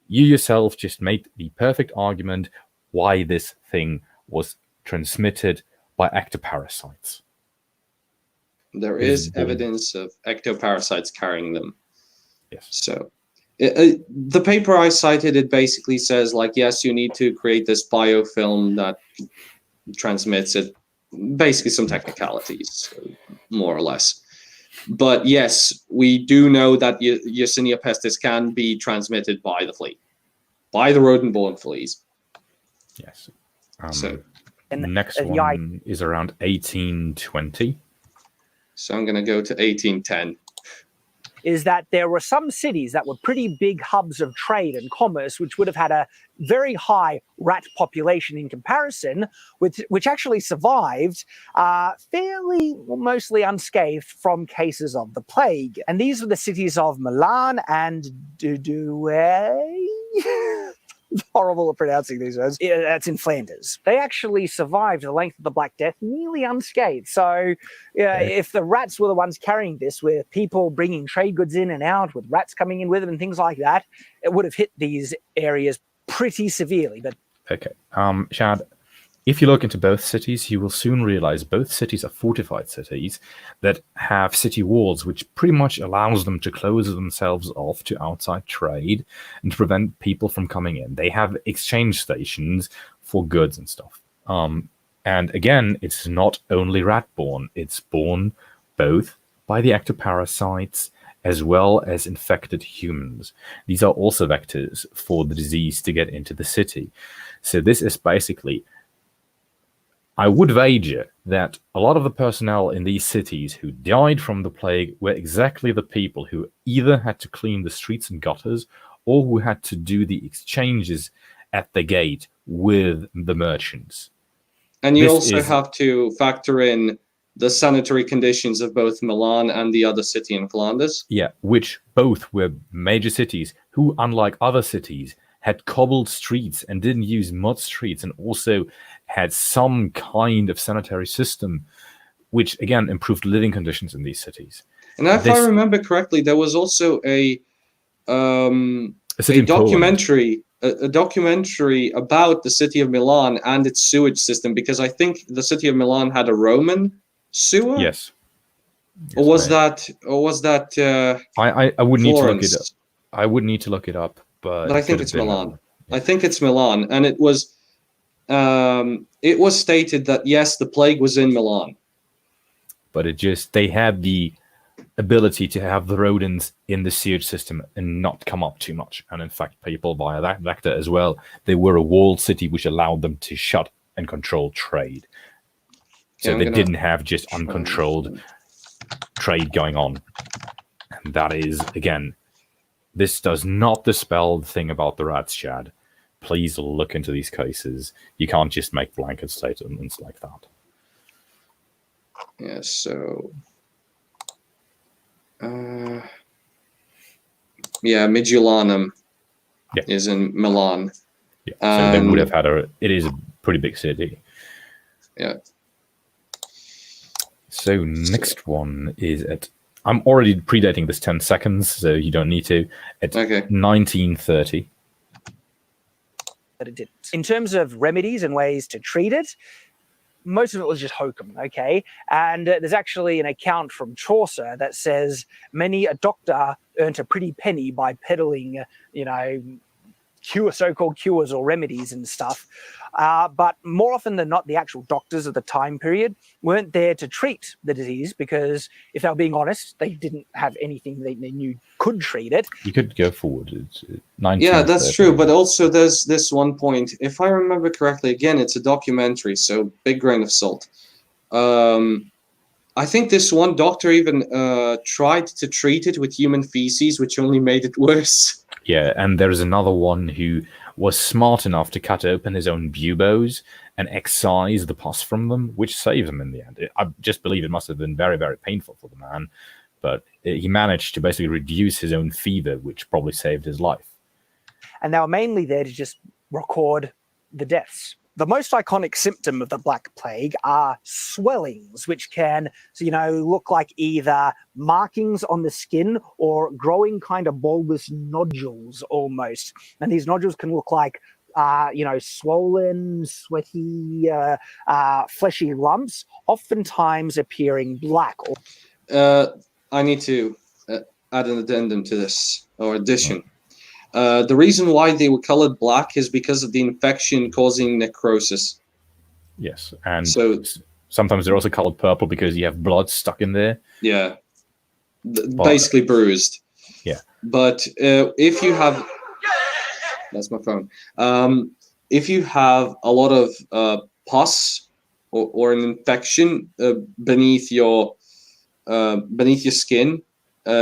You yourself just made the perfect argument why this thing was transmitted by ectoparasites. There is evidence of ectoparasites carrying them. Yes. So the paper I cited, it basically says, like, yes, you need to create this biofilm that transmits it. Basically some technicalities, more or less. But yes, we do know that Yersinia pestis can be transmitted by the flea, by the rodent-borne fleas. Yes. So the next one is around 1820. So I'm going to go to 1810. Is that there were some cities that were pretty big hubs of trade and commerce, which would have had a very high rat population in comparison, which actually survived fairly, mostly unscathed from cases of the plague. And these were the cities of Milan and Douai. Horrible at pronouncing these words. That's in Flanders. They actually survived the length of the Black Death nearly unscathed. So if the rats were the ones carrying this, with people bringing trade goods in and out, with rats coming in with them and things like that, it would have hit these areas pretty severely. But okay, Shad, if you look into both cities, you will soon realize both cities are fortified cities that have city walls, which pretty much allows them to close themselves off to outside trade and to prevent people from coming in. They have exchange stations for goods and stuff. And again, it's not only rat-borne. It's borne both by the ectoparasites as well as infected humans. These are also vectors for the disease to get into the city. So this is basically... I would wager that a lot of the personnel in these cities who died from the plague were exactly the people who either had to clean the streets and gutters or who had to do the exchanges at the gate with the merchants. And you also have to factor in the sanitary conditions of both Milan and the other city in Flanders. Yeah, which both were major cities who, unlike other cities, had cobbled streets and didn't use mud streets, and also had some kind of sanitary system, which again improved living conditions in these cities. And if I remember correctly, there was also a documentary about the city of Milan and its sewage system, because I think the city of Milan had a Roman sewer. Yes. Or was that? I would need to look it up. Florence? I would need to look it up, but I it think could it's have been Milan. Yeah. I think it's Milan, and it was stated that yes, the plague was in Milan. But they had the ability to have the rodents in the sewage system and not come up too much, and in fact, people via that vector as well. They were a walled city which allowed them to shut and control trade. So they didn't have just uncontrolled trade going on. And that is, again, this does not dispel the thing about the rats, Shad. Please look into these cases. You can't just make blanket statements like that. Yeah, so... Midulanum is in Milan. Yeah, so they would have had it is a pretty big city. Yeah. So next one is at... I'm already predating this 10 seconds, so you don't need to. At 1930. But it didn't. In terms of remedies and ways to treat it, most of it was just hokum, okay? And there's actually an account from Chaucer that says many a doctor earned a pretty penny by peddling, so-called cures or remedies and stuff. But more often than not, the actual doctors of the time period weren't there to treat the disease because, if they were being honest, they didn't have anything they knew could treat it. You could go forward. It's yeah, that's true. But also there's this one point. If I remember correctly, again, it's a documentary, so big grain of salt. I think this one doctor even tried to treat it with human feces, which only made it worse. Yeah, and there's another one who was smart enough to cut open his own buboes and excise the pus from them, which saved him in the end. I just believe it must have been very, very painful for the man, but he managed to basically reduce his own fever, which probably saved his life. And they were mainly there to just record the deaths. The most iconic symptom of the Black Plague are swellings, which can, look like either markings on the skin or growing kind of bulbous nodules almost. And these nodules can look like, swollen, sweaty, fleshy lumps, oftentimes appearing black. I need to add an addendum to this, or addition. The reason why they were colored black is because of the infection causing necrosis. Yes, and so sometimes they're also colored purple because you have blood stuck in there. Yeah, basically bruised. Yeah, but if you have... That's my phone. If you have a lot of pus or an infection beneath your skin,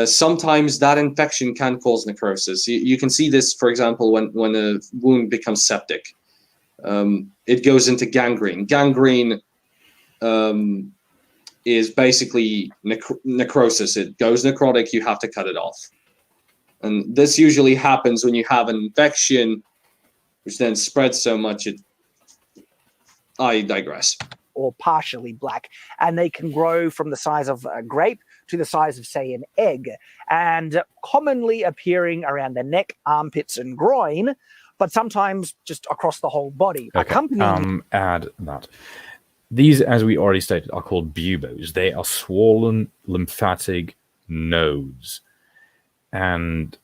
sometimes that infection can cause necrosis. You can see this, for example, when a wound becomes septic. It goes into gangrene. Gangrene is basically necrosis. It goes necrotic, you have to cut it off. And this usually happens when you have an infection, which then spreads so much. I digress. Or partially black, and they can grow from the size of a grape to the size of, say, an egg, and commonly appearing around the neck, armpits, and groin, but sometimes just across the whole body. Okay. Add that. These, as we already stated, are called buboes. They are swollen lymphatic nodes. And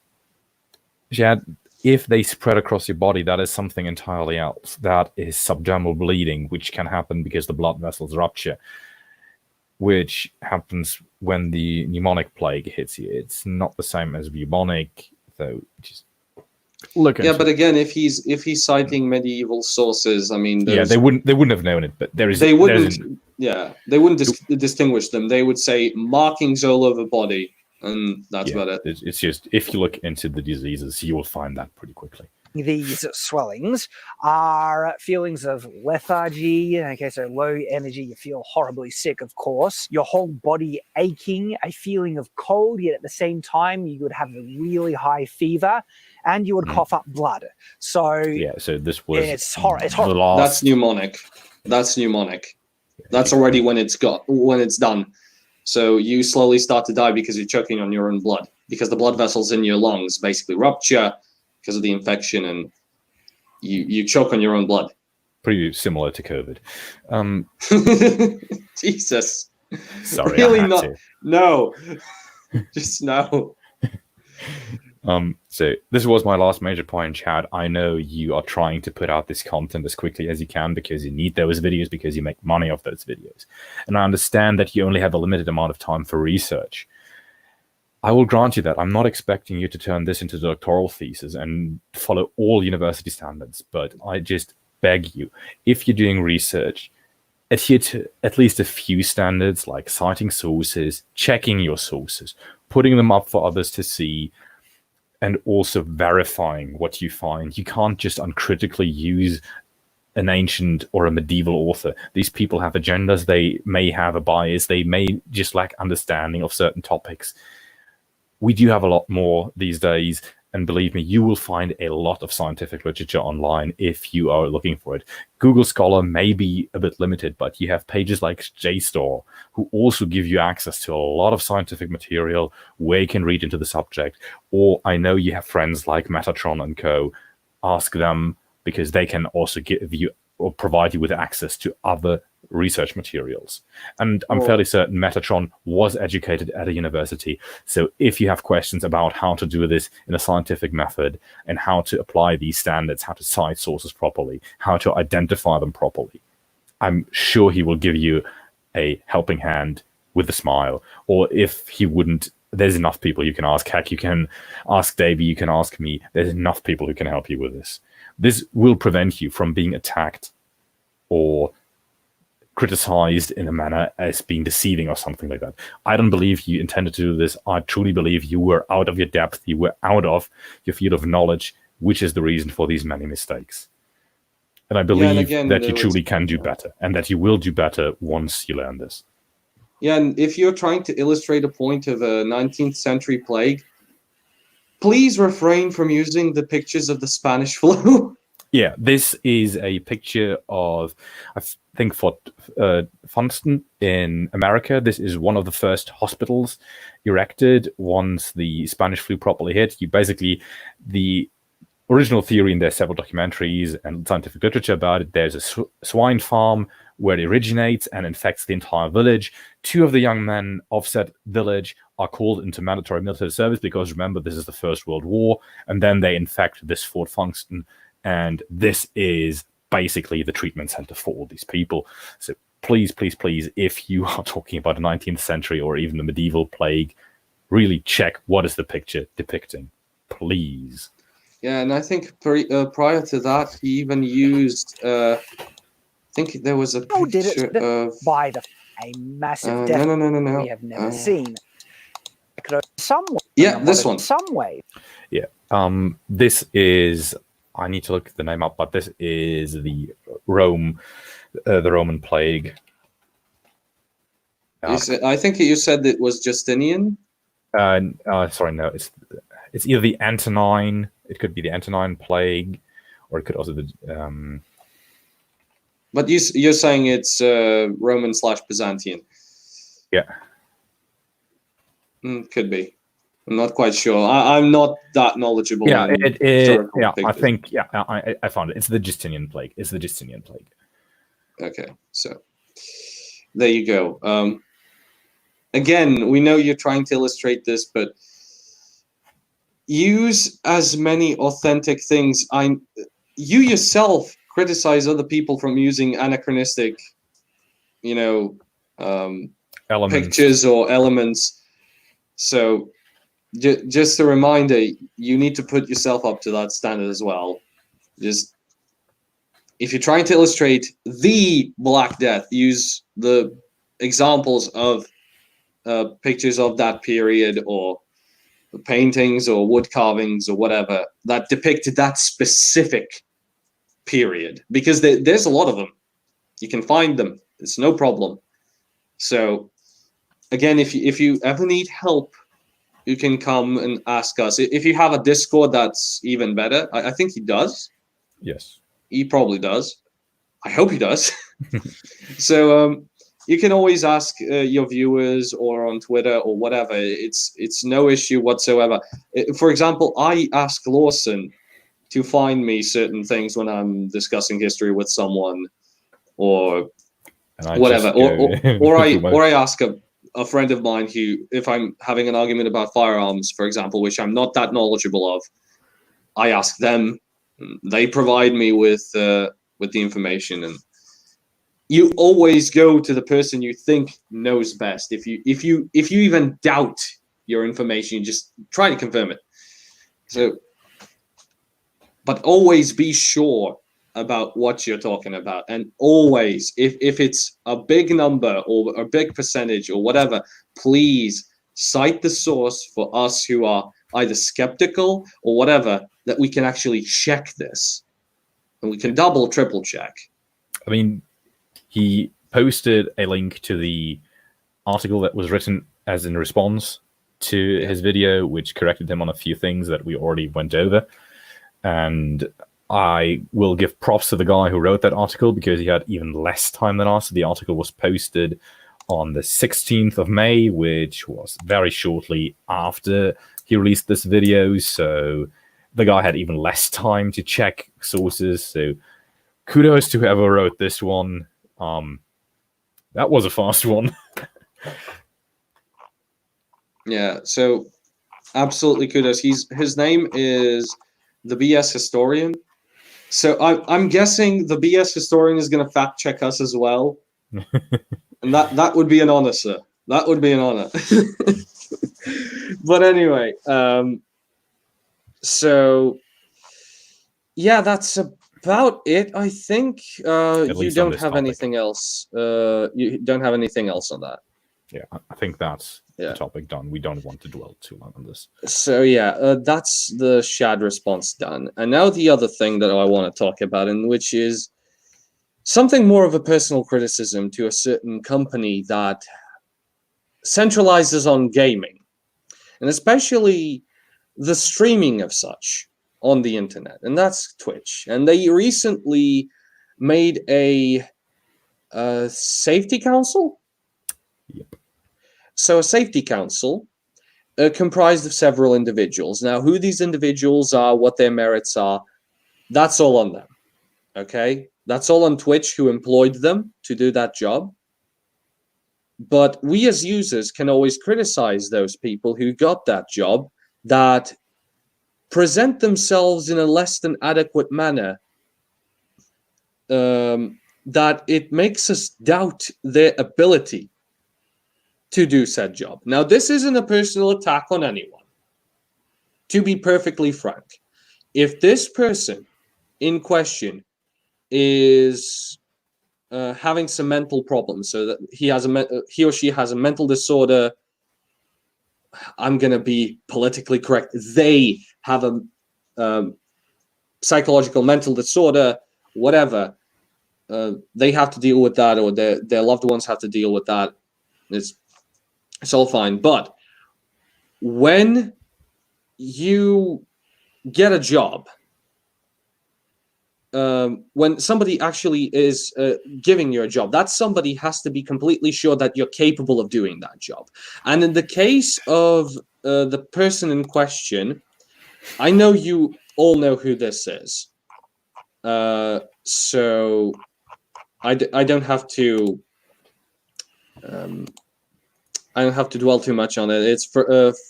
Shad, if they spread across your body, that is something entirely else. That is subdermal bleeding, which can happen because the blood vessels rupture, which happens when the pneumonic plague hits you. It's not the same as bubonic, though. Just look. Yeah, but again, if he's citing medieval sources, I mean, they wouldn't have known it. But they wouldn't distinguish them. They would say markings all over body. And that's about it. It's just, if you look into the diseases, you will find that pretty quickly. These swellings are feelings of lethargy, okay, so low energy, you feel horribly sick, of course, your whole body aching, a feeling of cold, yet at the same time you would have a really high fever, and you would cough up blood. So so this was... It's horrible. That's pneumonic. That's already when it's done. So you slowly start to die because you're choking on your own blood, because the blood vessels in your lungs basically rupture because of the infection, and you choke on your own blood. Pretty similar to COVID. Jesus. Sorry, really not. No, just no. So this was my last major point, Chad. I know you are trying to put out this content as quickly as you can because you need those videos, because you make money off those videos. And I understand that you only have a limited amount of time for research. I will grant you that. I'm not expecting you to turn this into a doctoral thesis and follow all university standards, but I just beg you, if you're doing research, adhere to at least a few standards, like citing sources, checking your sources, putting them up for others to see, and also verifying what you find. You can't just uncritically use an ancient or a medieval author. These people have agendas. They may have a bias. They may just lack understanding of certain topics. We do have a lot more these days. And believe me, you will find a lot of scientific literature online if you are looking for it. Google Scholar may be a bit limited, but you have pages like JSTOR who also give you access to a lot of scientific material where you can read into the subject. Or I know you have friends like Metatron and co. Ask them, because they can also give you or provide you with access to other research materials. And I'm fairly certain Metatron was educated at a university. So if you have questions about how to do this in a scientific method and how to apply these standards, how to cite sources properly, how to identify them properly, I'm sure he will give you a helping hand with a smile. Or if he wouldn't, there's enough people you can ask. Heck, you can ask Davey, you can ask me. There's enough people who can help you with this. This will prevent you from being attacked or criticized in a manner as being deceiving or something like that. I don't believe you intended to do this. I truly believe you were out of your depth. You were out of your field of knowledge, which is the reason for these many mistakes. And I believe that you truly can do better, and that you will do better once you learn this. Yeah, and if you're trying to illustrate a point of a 19th century plague, please refrain from using the pictures of the Spanish flu. Yeah, this is a picture of, I think, Fort Funston in America. This is one of the first hospitals erected once the Spanish flu properly hit. The original theory, and there's several documentaries and scientific literature about it, there's a swine farm where it originates and infects the entire village. 2 of the young men of said village are called into mandatory military service because, remember, this is the First World War, and then they infect this Fort Funston. And this is basically the treatment center for all these people. So please, please, please, if you are talking about the 19th century or even the medieval plague, really check what is the picture depicting, please. Yeah, and I think prior to that, he even used, I think there was a picture of... by a massive death no. we have never seen. Some way, yeah, this one. Some way. Yeah, this is... I need to look the name up, but this is the Roman plague. I think you said it was Justinian. Sorry, no, it's either the Antonine. It could be the Antonine plague, or it could also be. But you're saying it's Roman/Byzantine. Yeah. Could be. I'm not quite sure. I'm not that knowledgeable. Yeah, I think. Yeah, I found it. It's the Justinian plague. Okay, so there you go. Again, we know you're trying to illustrate this, but use as many authentic things. You yourself criticize other people from using anachronistic, pictures or elements. So. Just a reminder, you need to put yourself up to that standard as well. Just if you're trying to illustrate the Black Death, use the examples of pictures of that period or paintings or wood carvings or whatever that depicted that specific period, because there's a lot of them. You can find them. It's no problem. So again, if you ever need help, you can come and ask us. If you have a Discord, that's even better. I think he does. Yes. He probably does. I hope he does. So you can always ask your viewers or on Twitter or whatever. It's no issue whatsoever. For example, I ask Lawson to find me certain things when I'm discussing history with someone, or And whatever, or I ask a friend of mine who, if I'm having an argument about firearms, for example, which I'm not that knowledgeable of, I ask them. They provide me with the information, and you always go to the person you think knows best. If you even doubt your information, you just try to confirm it. So, but always be sure about what you're talking about, and always, if it's a big number or a big percentage or whatever, please cite the source for us who are either skeptical or whatever, that we can actually check this, and we can double, triple check. I mean, he posted a link to the article that was written as in response to his video, which corrected him on a few things that we already went over. And I will give props to the guy who wrote that article, because he had even less time than us. The article was posted on the 16th of May, which was very shortly after he released this video. So the guy had even less time to check sources. So kudos to whoever wrote this one. That was a fast one. Yeah, so absolutely kudos. His name is the BS Historian. So I'm guessing the BS Historian is going to fact check us as well, and that would be an honor, sir. That would be an honor. But anyway, so yeah, that's about it. I think you don't have anything else. You don't have anything else on that. Yeah, I think that's the topic done. We don't want to dwell too long on this. So yeah, that's the Shad response done. And now the other thing that I want to talk about, and which is something more of a personal criticism to a certain company that centralizes on gaming, and especially the streaming of such on the internet, and that's Twitch. And they recently made a safety council. Yep. So a safety council comprised of several individuals. Now, who these individuals are, what their merits are, that's all on them. Okay? That's all on Twitch, who employed them to do that job. But we as users can always criticize those people who got that job, that present themselves in a less than adequate manner, that it makes us doubt their ability to do said job. Now, this isn't a personal attack on anyone. To be perfectly frank, if this person in question is having some mental problems, so that he or she has a mental disorder, I'm going to be politically correct, they have a psychological mental disorder, whatever, they have to deal with that, or their loved ones have to deal with that. It's all fine. But when you get a job, when somebody actually is giving you a job, that somebody has to be completely sure that you're capable of doing that job. And in the case of the person in question, I know you all know who this is. So I don't have to... I don't have to dwell too much on it. It's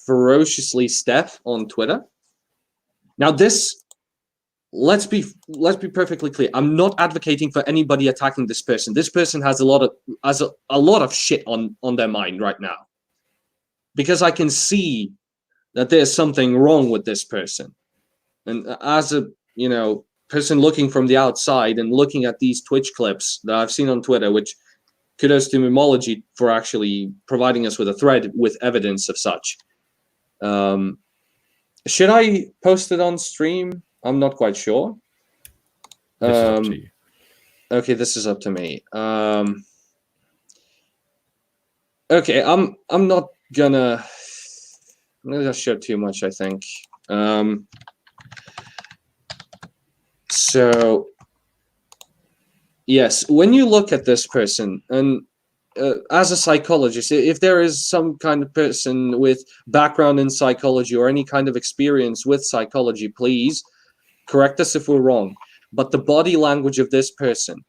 ferociously Steph on Twitter. Now, this, let's be perfectly clear. I'm not advocating for anybody attacking this person. This person has a lot of shit on their mind right now, because I can see that there's something wrong with this person. And as a person looking from the outside and looking at these Twitch clips that I've seen on Twitter, which kudos to Mimology for actually providing us with a thread with evidence of such. Should I post it on stream? I'm not quite sure. This is up to you. Okay, this is up to me. Okay, I'm not gonna show too much, I think. So yes, when you look at this person, and as a psychologist, if there is some kind of person with background in psychology or any kind of experience with psychology, please correct us if we're wrong. But the body language of this person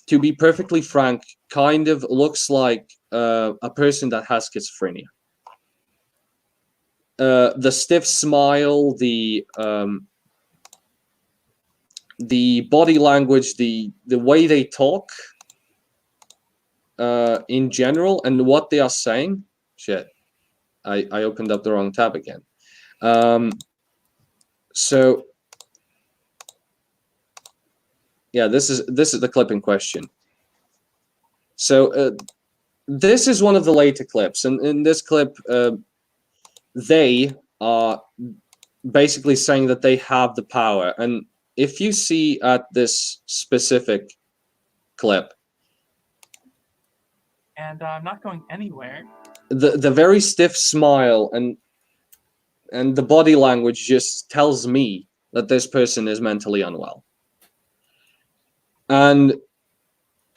to be perfectly frank, kind of looks like a person that has schizophrenia. The stiff smile, the body language, the way they talk in general, and what they are saying. Shit, I opened up the wrong tab again. So yeah, this is the clip in question. So this is one of the later clips, and in this clip, they are basically saying that they have the power. And if you see at this specific clip, and I'm not going anywhere. The very stiff smile and the body language just tells me that this person is mentally unwell. And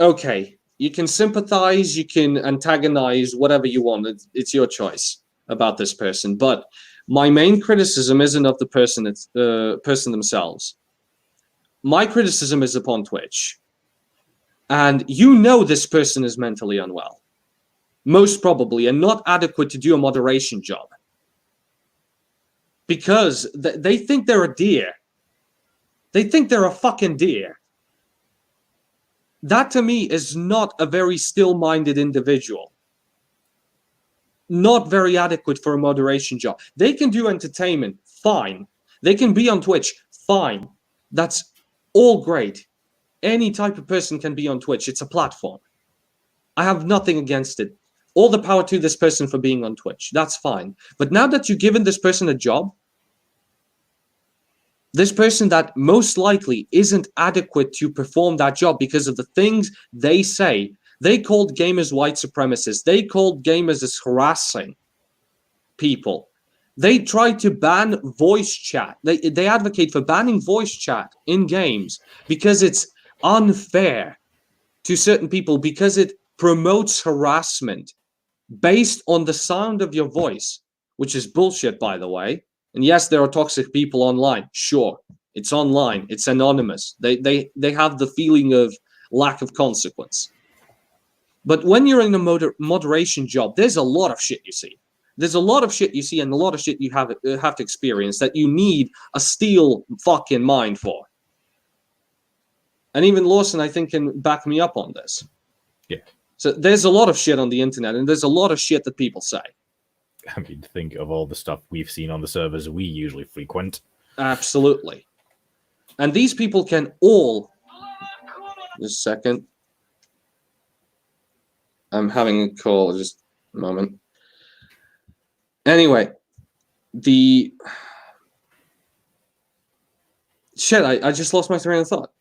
okay, you can sympathize, you can antagonize, whatever you want. It's your choice about this person. But my main criticism isn't of the person, it's the person themselves. My criticism is upon Twitch. And you know this person is mentally unwell. Most probably, and not adequate to do a moderation job. Because they think they're a deer. They think they're a fucking deer. That to me is not a very still-minded individual. Not very adequate for a moderation job. They can do entertainment, fine. They can be on Twitch, fine. That's all great. Any type of person can be on Twitch. It's a platform. I have nothing against it. All the power to this person for being on Twitch. That's fine. But now that you've given this person a job, this person that most likely isn't adequate to perform that job because of the things they say. They called gamers white supremacists. They called gamers as harassing people. They tried to ban voice chat. They advocate for banning voice chat in games because it's unfair to certain people, because it promotes harassment based on the sound of your voice, which is bullshit, by the way. And yes, there are toxic people online. Sure, it's online. It's anonymous. They have the feeling of lack of consequence. But when you're in a moderation job, there's a lot of shit you see. There's a lot of shit you see and a lot of shit you have to experience that you need a steel fucking mind for. And even Lawson, I think, can back me up on this. Yeah. So there's a lot of shit on the internet, and there's a lot of shit that people say. I mean, think of all the stuff we've seen on the servers we usually frequent. Absolutely. And these people can all... Just a second. I'm having a call, just a moment. Anyway, the... Shit, I just lost my train of thought.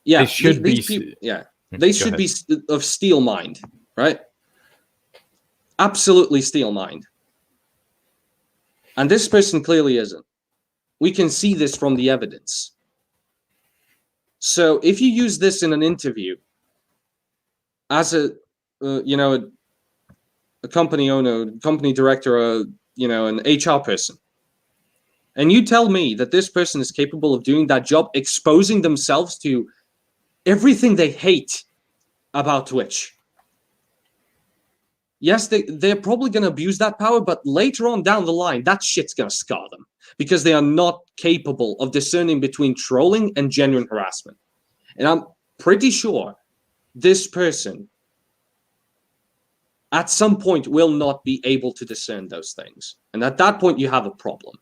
Yeah, they should be... People, yeah, they should be of steel mind, right? Absolutely steel mind. And this person clearly isn't. We can see this from the evidence. So if you use this in an interview as a company owner, company director, an HR person, and you tell me that this person is capable of doing that job, exposing themselves to everything they hate about Twitch. Yes, they're probably going to abuse that power, but later on down the line, that shit's going to scar them because they are not capable of discerning between trolling and genuine harassment. And I'm pretty sure this person at some point will not be able to discern those things. And at that point, you have a problem.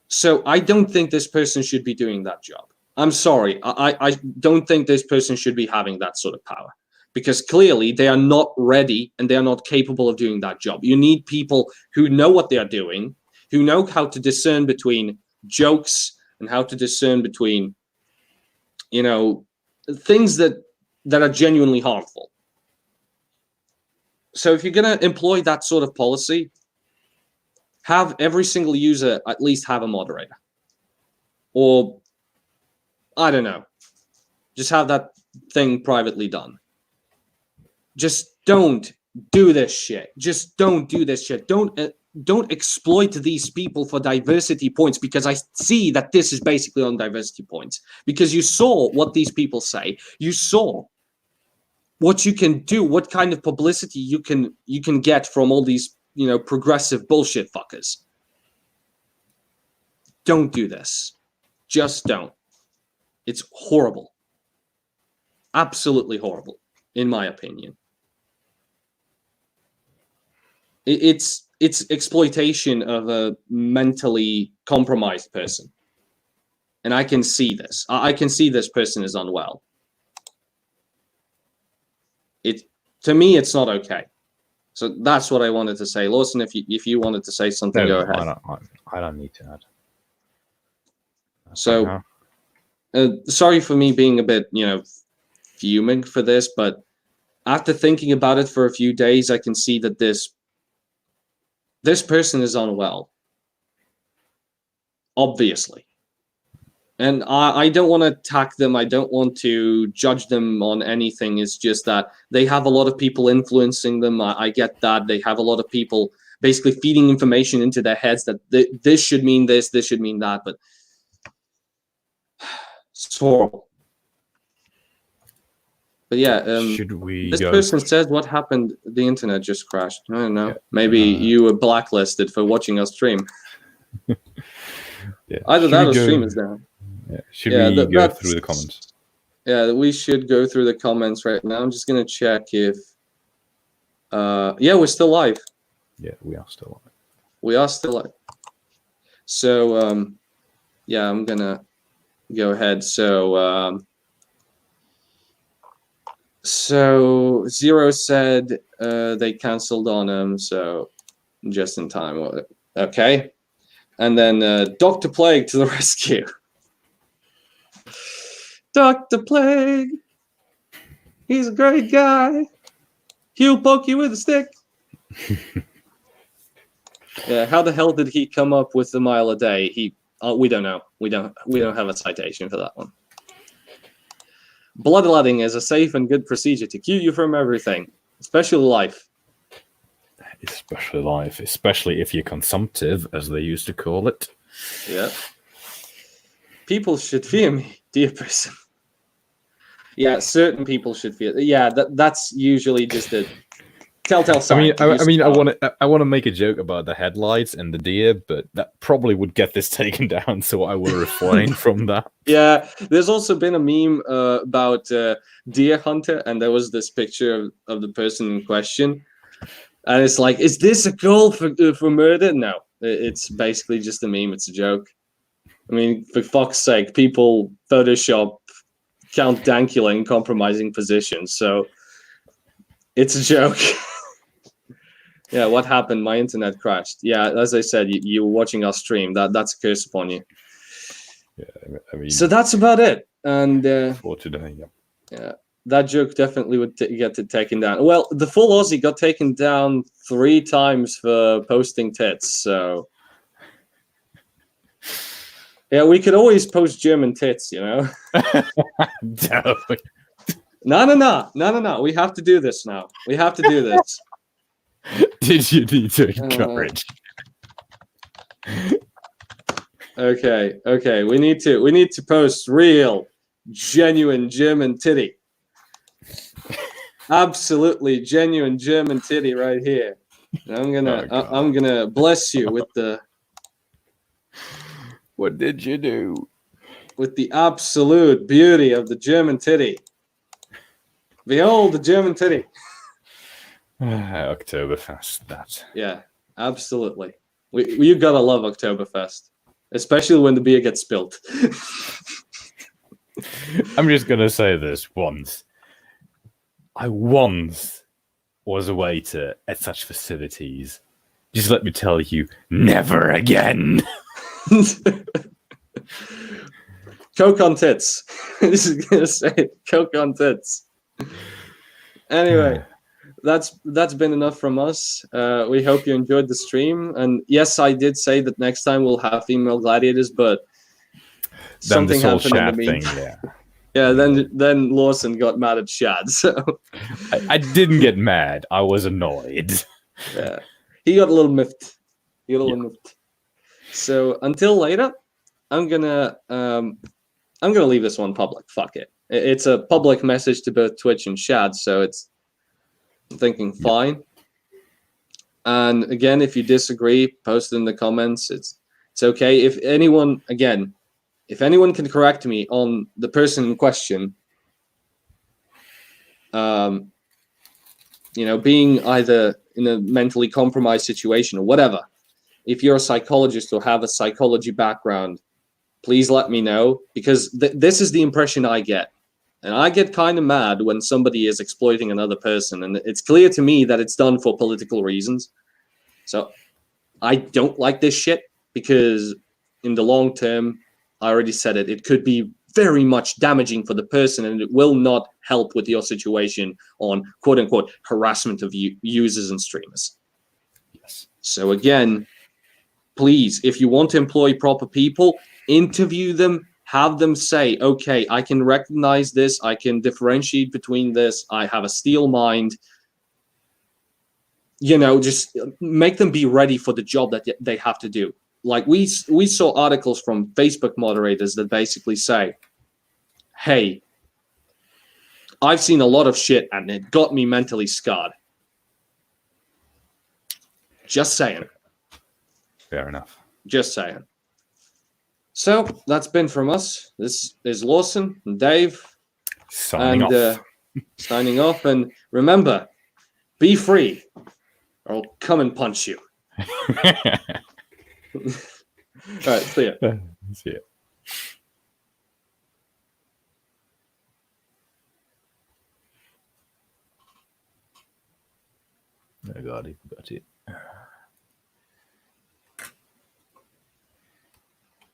So I don't think this person should be doing that job. I'm sorry. I don't think this person should be having that sort of power. Because clearly they are not ready and they are not capable of doing that job. You need people who know what they are doing, who know how to discern between jokes and how to discern between, things that are genuinely harmful. So if you're going to employ that sort of policy, have every single user at least have a moderator. Or, I don't know, just have that thing privately done. Just don't do this shit. Just don't do this shit. Don't don't exploit these people for diversity points, because I see that this is basically on diversity points, because you saw what these people say. You saw what you can do, what kind of publicity you can get from all these, progressive bullshit fuckers. Don't do this. Just don't. It's horrible. Absolutely horrible, in my opinion. It's exploitation of a mentally compromised person. And I can see this. I can see this person is unwell. To me, it's not okay. So that's what I wanted to say. Lawson, if you wanted to say something, go ahead. I don't need to add. So, sorry for me being a bit, fuming for this, but after thinking about it for a few days, I can see that this person is unwell. Obviously. And I don't want to attack them. I don't want to judge them on anything. It's just that they have a lot of people influencing them. I get that. They have a lot of people basically feeding information into their heads that this should mean this should mean that. But it's horrible. But yeah, this person says, what happened? The internet just crashed. I don't know. Maybe you were blacklisted for watching our stream. Yeah. Either that or stream is down. Yeah. Should we go through the comments? Yeah, we should go through the comments right now. I'm just going to check if... yeah, we're still live. Yeah, we are still live. We are still live. So, yeah, I'm going to go ahead. So Zero said they canceled on him, so just in time. Okay. And then Dr. Plague to the rescue. Dr. Plague. He's a great guy. He'll poke you with a stick. Yeah, how the hell did he come up with the mile a day? We don't know. We don't have a citation for that one. Bloodletting is a safe and good procedure to cure you from everything, especially life. Especially life, especially if you're consumptive, as they used to call it. Yeah. People should fear me, dear person. Yeah, certain people should fear. Yeah, that's usually just a telltale sign. I mean, I want to make a joke about the headlights and the deer, but that probably would get this taken down, so I will refrain from that. Yeah, there's also been a meme about deer hunter, and there was this picture of the person in question, and it's like, is this a goal for murder? No, it's basically just a meme. It's a joke. I mean, for fuck's sake, people Photoshop Count Dankula in compromising positions, so it's a joke. Yeah, what happened? My internet crashed. Yeah, as I said, you were watching our stream. That's a curse upon you. Yeah, I mean. So that's about it. And for today, yeah. Yeah, that joke definitely would get taken down. Well, the full Aussie got taken down 3 times for posting tits. So yeah, we could always post German tits, No. No. We have to do this now. We have to do this. Did you need to encourage? Okay. We need to post real, genuine German titty. Absolutely genuine German titty right here. And I'm gonna bless you with the. What did you do? With the absolute beauty of the German titty. Behold the German titty. Oktoberfest, that. Yeah, absolutely. You gotta love Oktoberfest, especially when the beer gets spilled. I'm just gonna say this once. I once was a waiter at such festivities. Just let me tell you, never again. Coke on tits. This is gonna say it. Coke on tits. Anyway. That's been enough from us. We hope you enjoyed the stream. And yes, I did say that next time we'll have female gladiators, but something happened in the meantime. Yeah, then Lawson got mad at Shad. So I didn't get mad. I was annoyed. Yeah, he got a little miffed. So until later, I'm gonna leave this one public. Fuck it. It's a public message to both Twitch and Shad, so it's I'm thinking fine. And again, if you disagree, post it in the comments. It's okay. If anyone can correct me on the person in question, being either in a mentally compromised situation or whatever, if you're a psychologist or have a psychology background, please let me know, because this is the impression I get. And I get kind of mad when somebody is exploiting another person. And it's clear to me that it's done for political reasons. So I don't like this shit, because in the long term, I already said it, it could be very much damaging for the person, and it will not help with your situation on quote unquote harassment of users and streamers. Yes. So again, please, if you want to employ proper people, interview them, have them say, okay, I can recognize this, I can differentiate between this, I have a steel mind. Just make them be ready for the job that they have to do. Like we saw articles from Facebook moderators that basically say, hey, I've seen a lot of shit and it got me mentally scarred. Just saying. Fair enough. Just saying. So that's been from us. This is Lawson and Dave. Signing off. And remember, be free, or I'll come and punch you. All right, see ya. See ya. Oh God, I got it.